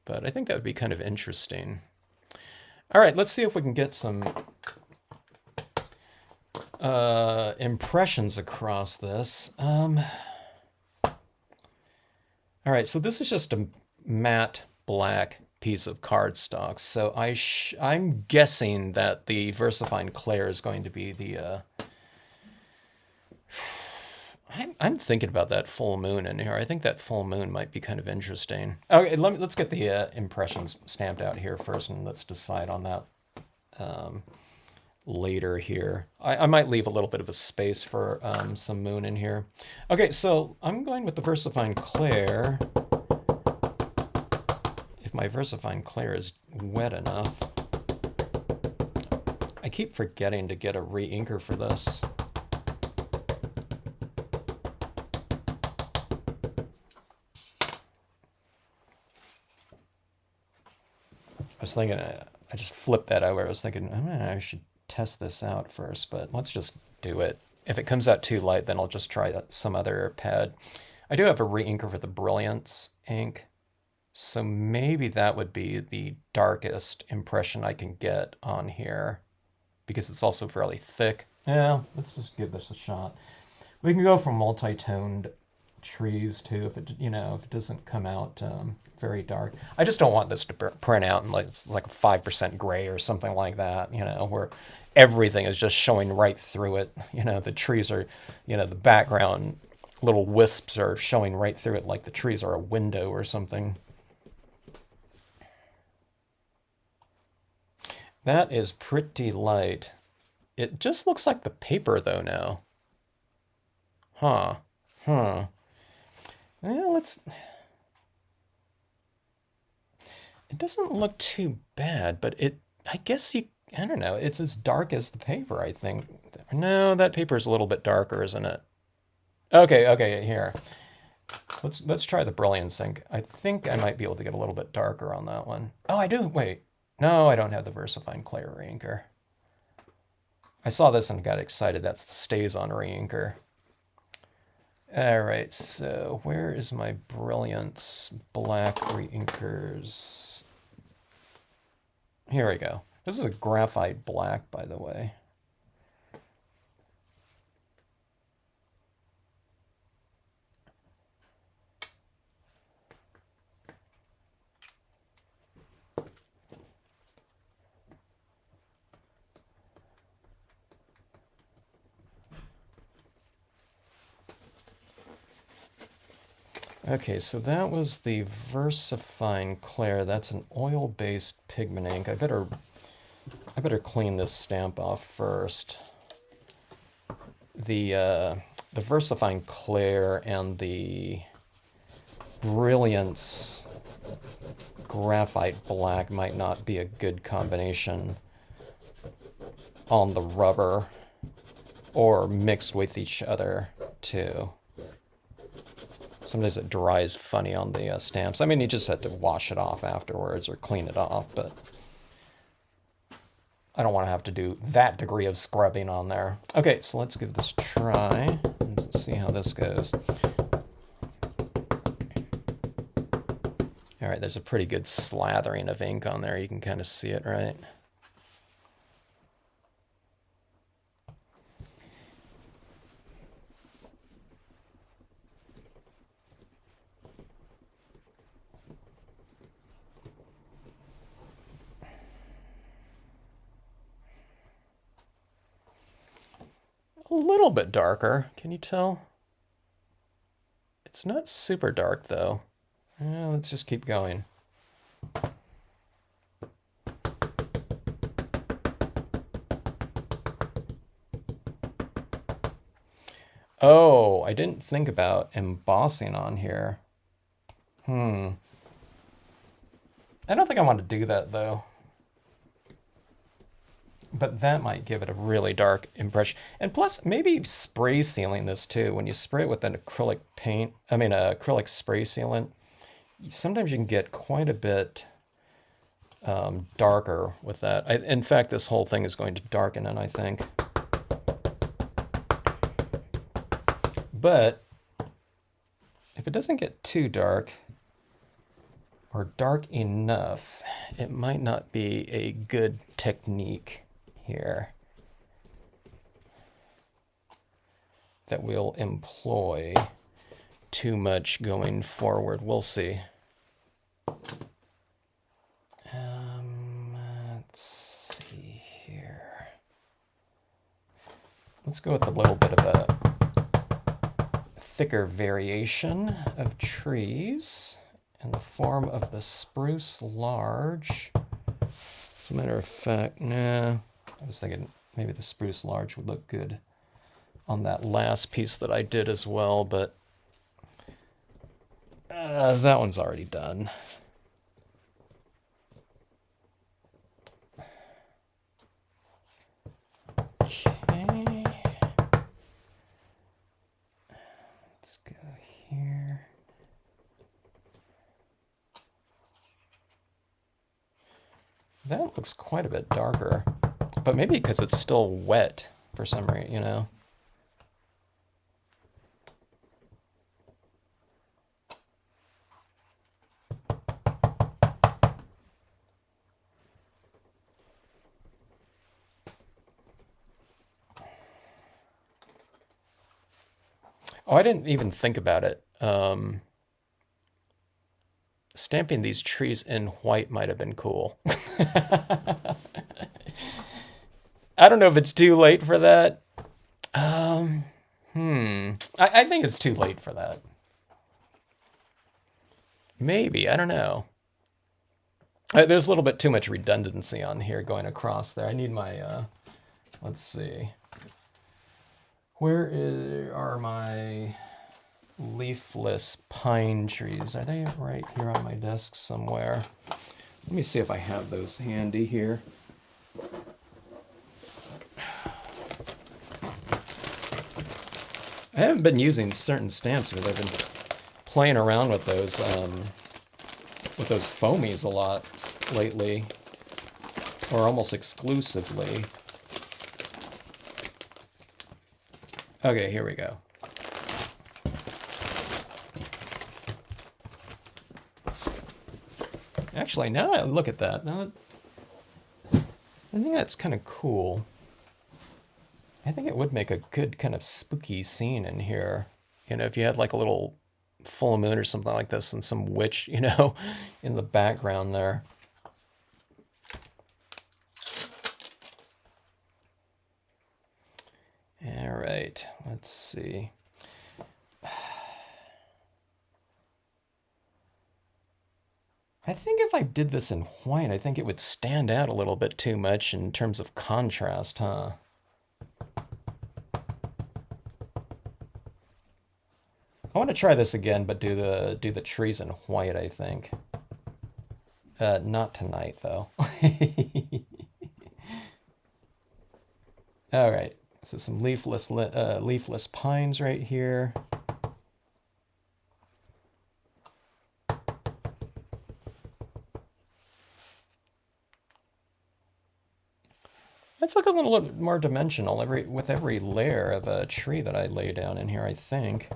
But I think that would be kind of interesting. All right, let's see if we can get some impressions across this. All right, so this is just a matte black piece of cardstock. So I'm guessing that the VersaFine Clair is going to be the. I'm thinking about that full moon in here. I think that full moon might be kind of interesting. Okay, let's get the impressions stamped out here first, and let's decide on that later here. I might leave a little bit of a space for some moon in here. Okay, so I'm going with the VersaFine Clair. If my VersaFine Clair is wet enough. I keep forgetting to get a re-inker for this. I was thinking, I just flipped that over. I was thinking, I should test this out first, but let's just do it. If it comes out too light, then I'll just try some other pad. I do have a re-inker for the Brilliance ink, so maybe that would be the darkest impression I can get on here, because it's also fairly thick. Yeah, let's just give this a shot. We can go for multi-toned trees too if it if it doesn't come out very dark. I just don't want this to print out in like a 5% gray or something like that, where everything is just showing right through it. The trees are, the background little wisps are showing right through it like the trees are a window or something. That is pretty light. It just looks like the paper though now. Huh. Well, it doesn't look too bad, but I guess I don't know, it's as dark as the paper, I think. No, that paper is a little bit darker, isn't it? Okay, here. Let's try the Brilliance ink. I think I might be able to get a little bit darker on that one. Oh, I do, wait. No, I don't have the VersaFine Clair re-inker. I saw this and got excited. That's the StazOn re-inker. All right, so where is my Brilliance black re-inkers? Here we go. This is a graphite black, by the way. Okay, so that was the VersaFine Clair. That's an oil-based pigment ink. I better clean this stamp off first. The VersaFine Clair and the Brilliance graphite black might not be a good combination on the rubber or mixed with each other too. Sometimes it dries funny on the stamps. I mean, you just have to wash it off afterwards or clean it off, but I don't want to have to do that degree of scrubbing on there. Okay, so let's give this a try and see how this goes. All right, there's a pretty good slathering of ink on there. You can kind of see it, right? A little bit darker, can you tell? It's not super dark though. Let's just keep going. Oh, I didn't think about embossing on here. I don't think I want to do that though. But that might give it a really dark impression. And plus, maybe spray sealing this too. When you spray it with an acrylic paint, I mean, acrylic spray sealant, sometimes you can get quite a bit darker with that. In fact, this whole thing is going to darken it, I think. But if it doesn't get too dark, or dark enough, it might not be a good technique here that we'll employ too much going forward. We'll see. Let's see here. Let's go with a little bit of a thicker variation of trees in the form of the spruce large. As a matter of fact, nah, I was thinking maybe the spruce large would look good on that last piece that I did as well, but that one's already done. Okay. Let's go here. That looks quite a bit darker, but maybe because it's still wet for some reason, you know. Oh, I didn't even think about it. Stamping these trees in white might have been cool. I don't know if it's too late for that. I think it's too late for that. Maybe, I don't know. There's a little bit too much redundancy on here going across there. I need my, let's see. Where are my leafless pine trees? Are they right here on my desk somewhere? Let me see if I have those handy here. I haven't been using certain stamps because I've been playing around with those foamies a lot lately, or almost exclusively. Okay, here we go. Actually, now I look at that, I think that's kind of cool. I think it would make a good kind of spooky scene in here. You know, if you had like a little full moon or something like this and some witch, you know, in the background there. All right, let's see. I think if I did this in white, I think it would stand out a little bit too much in terms of contrast, huh? I want to try this again, but do the trees in white, I think. Not tonight, though. All right, so some leafless pines right here. It's like a little bit more dimensional with every layer of a tree that I lay down in here, I think.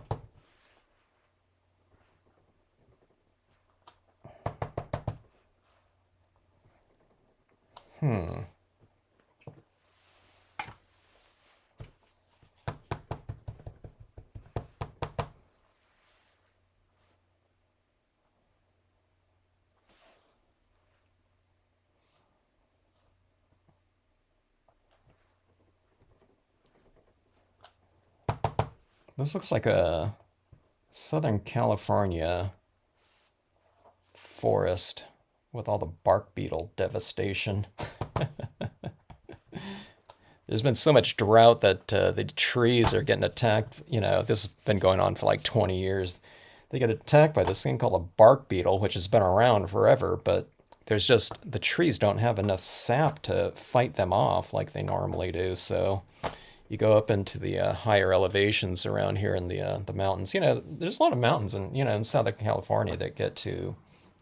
This looks like a Southern California forest with all the bark beetle devastation. There's been so much drought that the trees are getting attacked. You know, this has been going on for like 20 years. They get attacked by this thing called a bark beetle, which has been around forever, but there's just the trees don't have enough sap to fight them off like they normally do. So you go up into the higher elevations around here in the mountains. You know, there's a lot of mountains in in Southern California that get to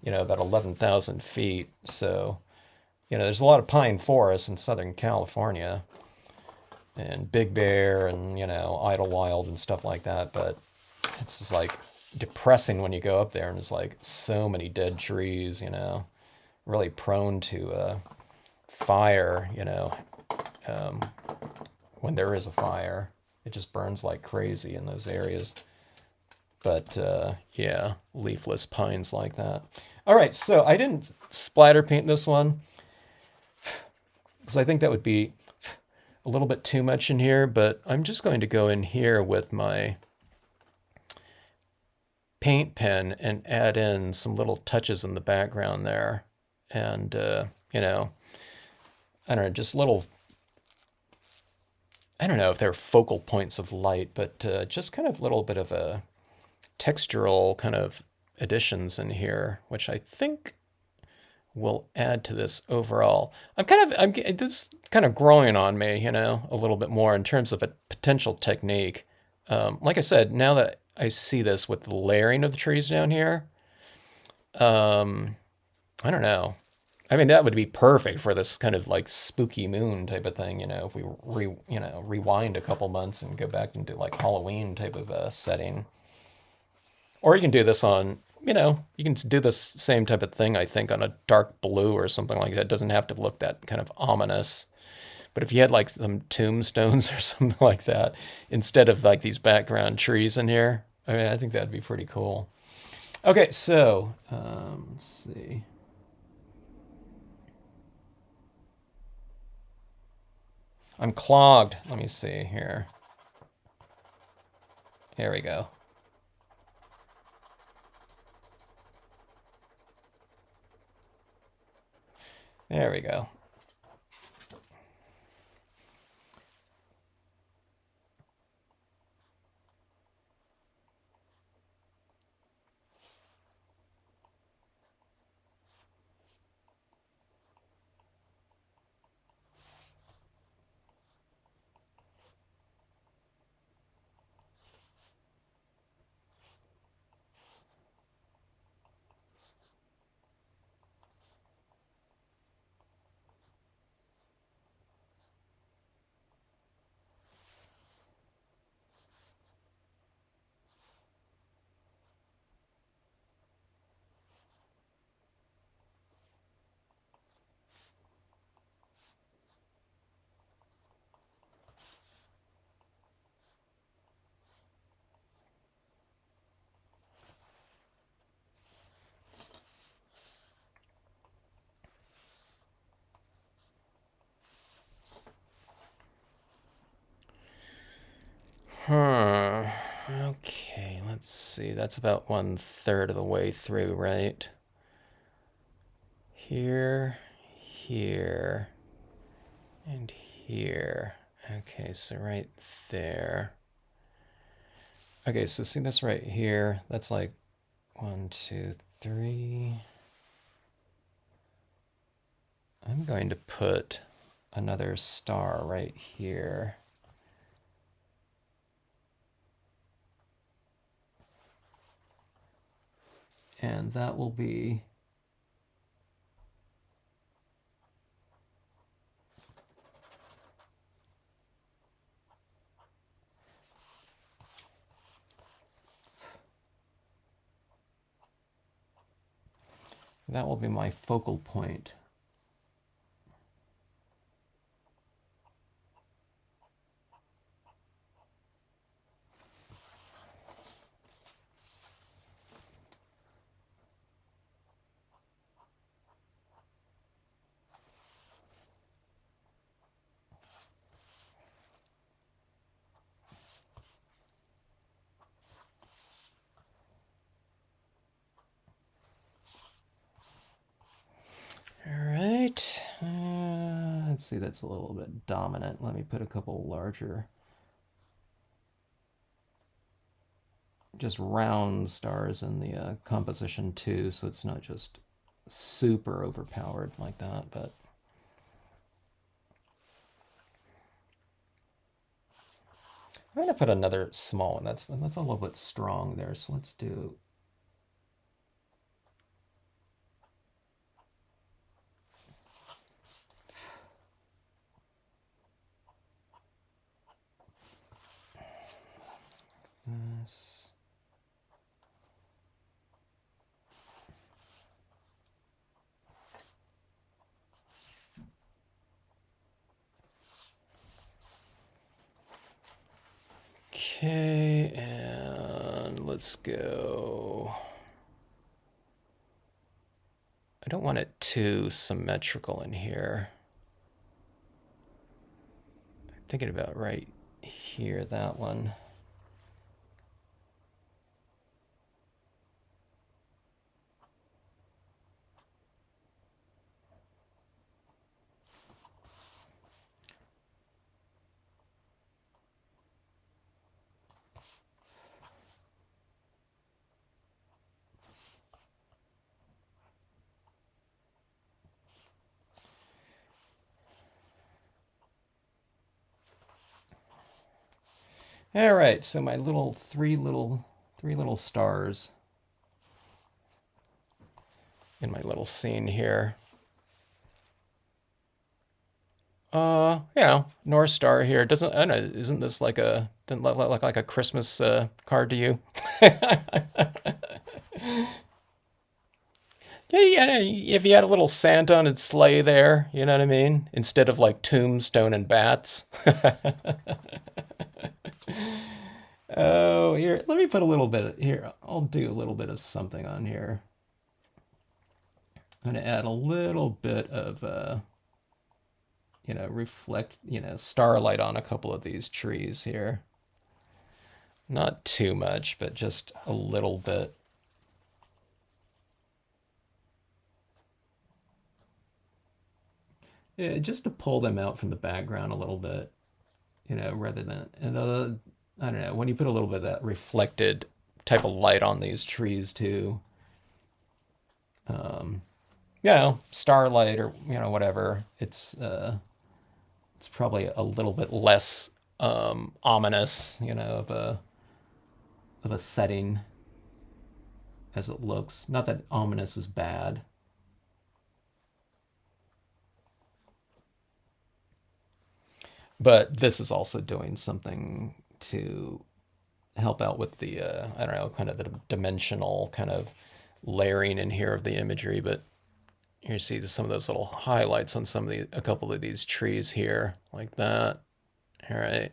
about 11,000 feet. So there's a lot of pine forests in Southern California and Big Bear and Idlewild and stuff like that. But it's just like depressing when you go up there and it's like so many dead trees. Really prone to fire. Um, when there is a fire, it just burns like crazy in those areas. But yeah, leafless pines like that. All right, so I didn't splatter paint this one because I think that would be a little bit too much in here, but I'm just going to go in here with my paint pen and add in some little touches in the background there. And, I don't know, just little, I don't know if they're focal points of light, but just kind of a little bit of a textural kind of additions in here, which I think will add to this overall. This kind of growing on me, a little bit more in terms of a potential technique. Like I said, now that I see this with the layering of the trees down here, I don't know. I mean, that would be perfect for this kind of like spooky moon type of thing, if we rewind a couple months and go back into like Halloween type of setting. Or you can do this on, you can do this same type of thing, I think, on a dark blue or something like that. It doesn't have to look that kind of ominous. But if you had like some tombstones or something like that, instead of like these background trees in here, I mean, I think that'd be pretty cool. Okay, so let's see. I'm clogged. Let me see here. Here we go. There we go. Okay, let's see. That's about 1/3 of the way through, right? Here, here, and here. Okay, so right there. Okay, so see this right here? That's like 1, 2, 3. I'm going to put another star right here. And that will be my focal point. All right. Let's see, that's a little bit dominant. Let me put a couple larger, just round stars in the composition too, so it's not just super overpowered like that, but I'm going to put another small one. That's a little bit strong there, so let's do this. Okay, and let's go. I don't want it too symmetrical in here. I'm thinking about right here, that one. All right, so my three little stars in my little scene here. Yeah, North Star here. Doesn't, I don't know, isn't this like doesn't look like a Christmas card to you? Yeah, yeah, if you had a little Santa on its sleigh there, you know what I mean? Instead of like tombstone and bats. Oh, here, let me put a little bit here. I'll do a little bit of something on here. I'm going to add a little bit of, starlight on a couple of these trees here. Not too much, but just a little bit. Yeah, just to pull them out from the background a little bit, rather than, I don't know, when you put a little bit of that reflected type of light on these trees too, starlight or, whatever, it's probably a little bit less ominous, of a setting as it looks. Not that ominous is bad. But this is also doing something to help out with the, I don't know, kind of the dimensional kind of layering in here of the imagery. But here you see some of those little highlights on a couple of these trees here, like that. All right.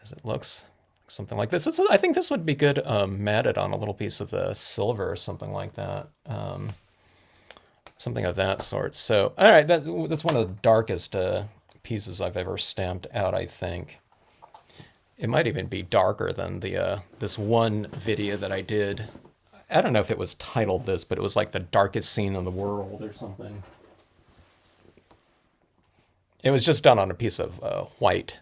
As it looks something like this. I think this would be good matted on a little piece of silver or something like that. Something of that sort. So, all right, that's one of the darkest pieces I've ever stamped out, I think. It might even be darker than the this one video that I did. I don't know if it was titled this, but it was like the darkest scene in the world or something. It was just done on a piece of white,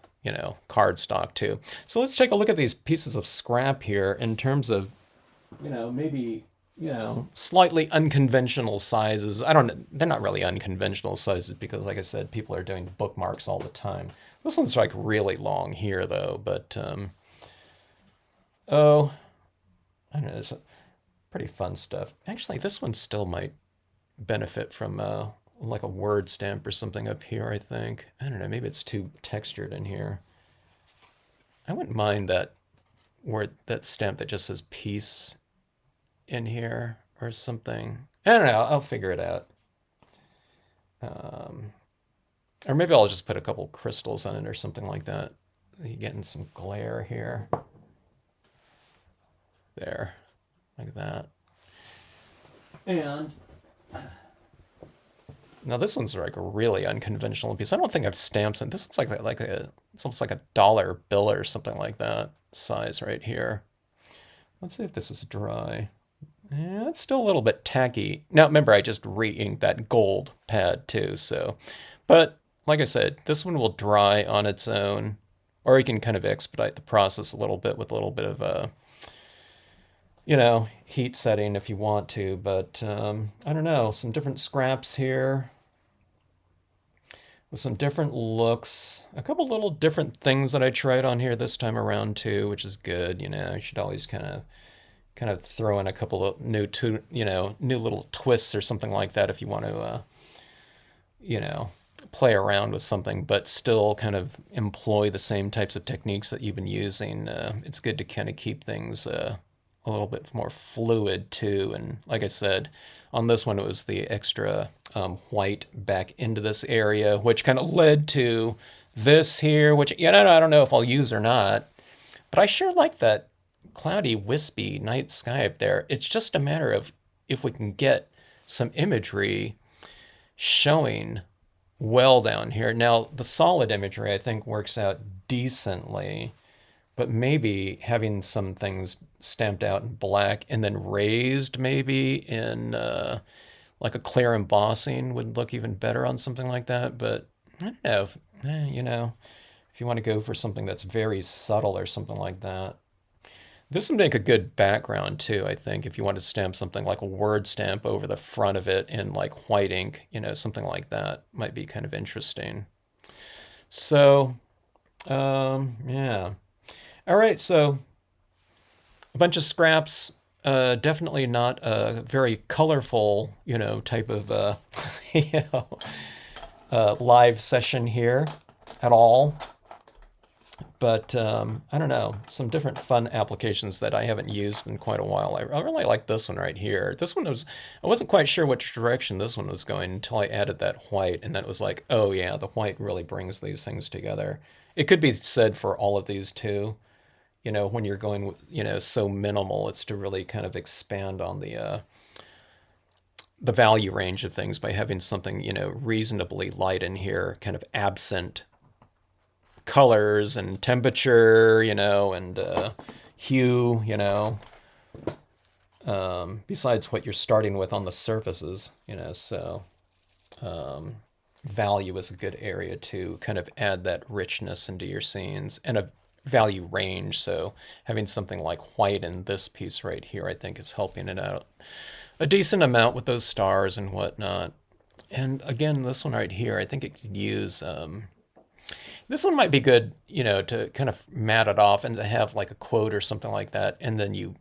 cardstock too. So let's take a look at these pieces of scrap here in terms of, maybe, slightly unconventional sizes. I don't know. They're not really unconventional sizes because, like I said, people are doing bookmarks all the time. This one's like really long here though, but, oh, I don't know. It's pretty fun stuff. Actually, this one still might benefit from like a word stamp or something up here, I think. I don't know, maybe it's too textured in here. I wouldn't mind that stamp that just says peace in here or something. I don't know, I'll figure it out. Or maybe I'll just put a couple crystals on it or something like that. You're getting some glare here. There, like that. And now this one's like a really unconventional piece. I don't think I've stamped it. This looks it's almost like a dollar bill or something like that size right here. Let's see if this is dry. Yeah, it's still a little bit tacky. Now remember, I just re-inked that gold pad too, so. But like I said, this one will dry on its own, or you can kind of expedite the process a little bit with a little bit of you know, heat setting if you want to, but I don't know, some different scraps here with some different looks. A couple little different things that I tried on here this time around too, which is good. You know, you should always kind of throw in a couple of new little twists or something like that if you want to, you know, play around with something, but still kind of employ the same types of techniques that you've been using. It's good to kind of keep things a little bit more fluid too. And like I said, on this one, it was the extra white back into this area, which kind of led to this here, which, you know, I don't know if I'll use or not, but I sure like that cloudy, wispy night sky up there. It's just a matter of if we can get some imagery showing well down here. Now, the solid imagery, I think, works out decently, but maybe having some things stamped out in black and then raised maybe in like a clear embossing would look even better on something like that. But I don't know, you know, if you want to go for something that's very subtle or something like that. This would make a good background too, I think, if you want to stamp something like a word stamp over the front of it in like white ink, you know, something like that might be kind of interesting. So, yeah. All right, so a bunch of scraps. Definitely not a very colorful, you know, type of you know, live session here at all. But I don't know, some different fun applications that I haven't used in quite a while. I really like this one right here. This one was, I wasn't quite sure which direction this one was going until I added that white, and then it was like, oh yeah, the white really brings these things together. It could be said for all of these too. You know, when you're going, you know, so minimal, it's to really kind of expand on the value range of things by having something, you know, reasonably light in here, kind of absent colors and temperature, you know, and hue, you know, besides what you're starting with on the surfaces, you know, so value is a good area to kind of add that richness into your scenes and a value range. So having something like white in this piece right here, I think is helping it out a decent amount with those stars and whatnot. And again, this one right here, I think it could use, this one might be good, you know, to kind of mat it off and to have like a quote or something like that. And then you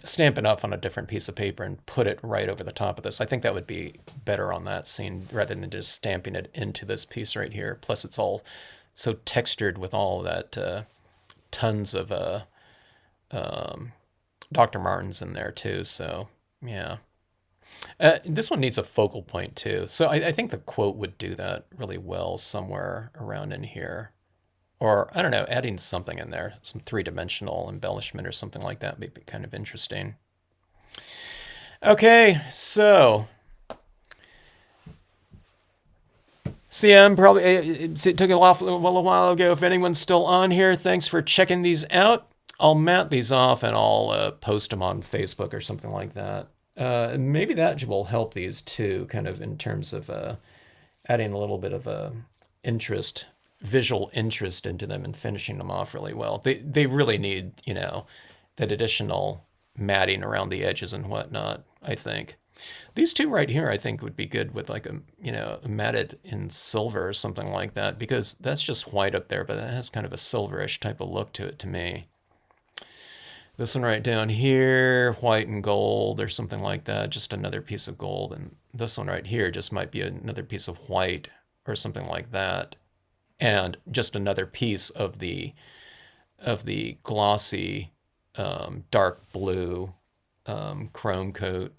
stamp it up on a different piece of paper and put it right over the top of this. I think that would be better on that scene rather than just stamping it into this piece right here. Plus it's all so textured with all that tons of Dr. Martens in there too. So yeah. This one needs a focal point too. So I think the quote would do that really well somewhere around in here. Or, I don't know, adding something in there, some three-dimensional embellishment or something like that may be kind of interesting. Okay, so CM probably, it took it off a while ago. If anyone's still on here, thanks for checking these out. I'll mat these off and I'll post them on Facebook or something like that. Maybe that will help these too, kind of in terms of adding a little bit of interest, visual interest into them and finishing them off really well. They really need, you know, that additional matting around the edges and whatnot, I think. These two right here, I think, would be good with like a, you know, matted in silver or something like that, because that's just white up there, but it has kind of a silverish type of look to it to me. This one right down here, white and gold or something like that, just another piece of gold. And this one right here just might be another piece of white or something like that. And just another piece of the glossy dark blue chrome coat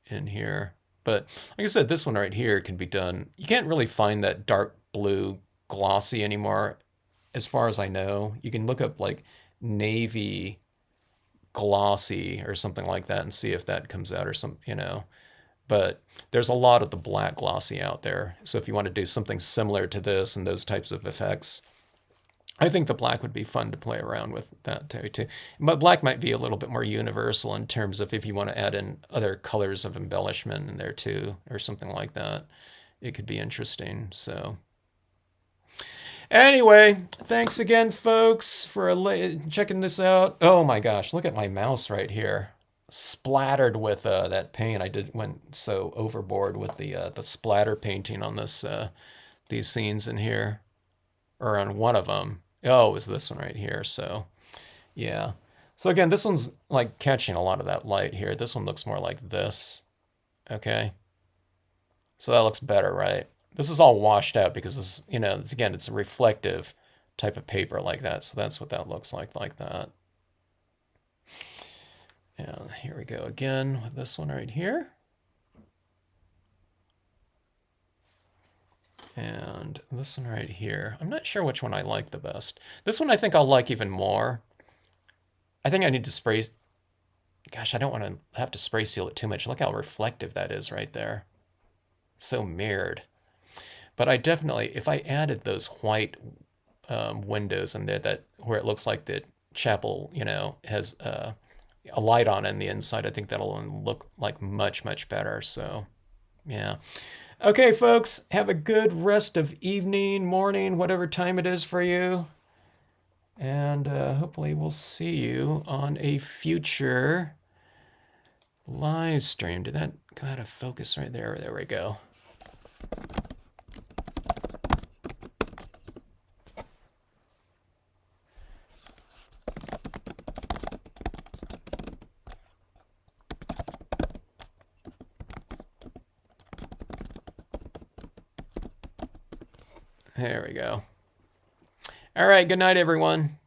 in here. But like I said, this one right here can be done. You can't really find that dark blue glossy anymore, as far as I know. You can look up like navy glossy or something like that and see if that comes out or some, you know. But there's a lot of the black glossy out there. So if you want to do something similar to this and those types of effects, I think the black would be fun to play around with that too. But black might be a little bit more universal in terms of if you want to add in other colors of embellishment in there too, or something like that. It could be interesting. So anyway, thanks again, folks, for checking this out. Oh my gosh, look at my mouse right here. splattered with that paint. Went so overboard with the splatter painting on this these scenes in here, or on one of them. Oh, it was this one right here. So yeah. So again, this one's like catching a lot of that light here. This one looks more like this. Okay. So that looks better, right? This is all washed out because this, again, it's a reflective type of paper like that. So that's what that looks like that. And here we go again with this one right here. And this one right here. I'm not sure which one I like the best. This one I think I'll like even more. I think I need to spray. Gosh, I don't want to have to spray seal it too much. Look how reflective that is right there. It's so mirrored. But I definitely, if I added those white windows in there, that where it looks like the chapel, has a light on in the inside, I think that'll look like much, much better. So, yeah. Okay, folks, have a good rest of evening, morning, whatever time it is for you. And hopefully we'll see you on a future live stream. Did that go out of focus right there? There we go. There we go. All right, good night, everyone.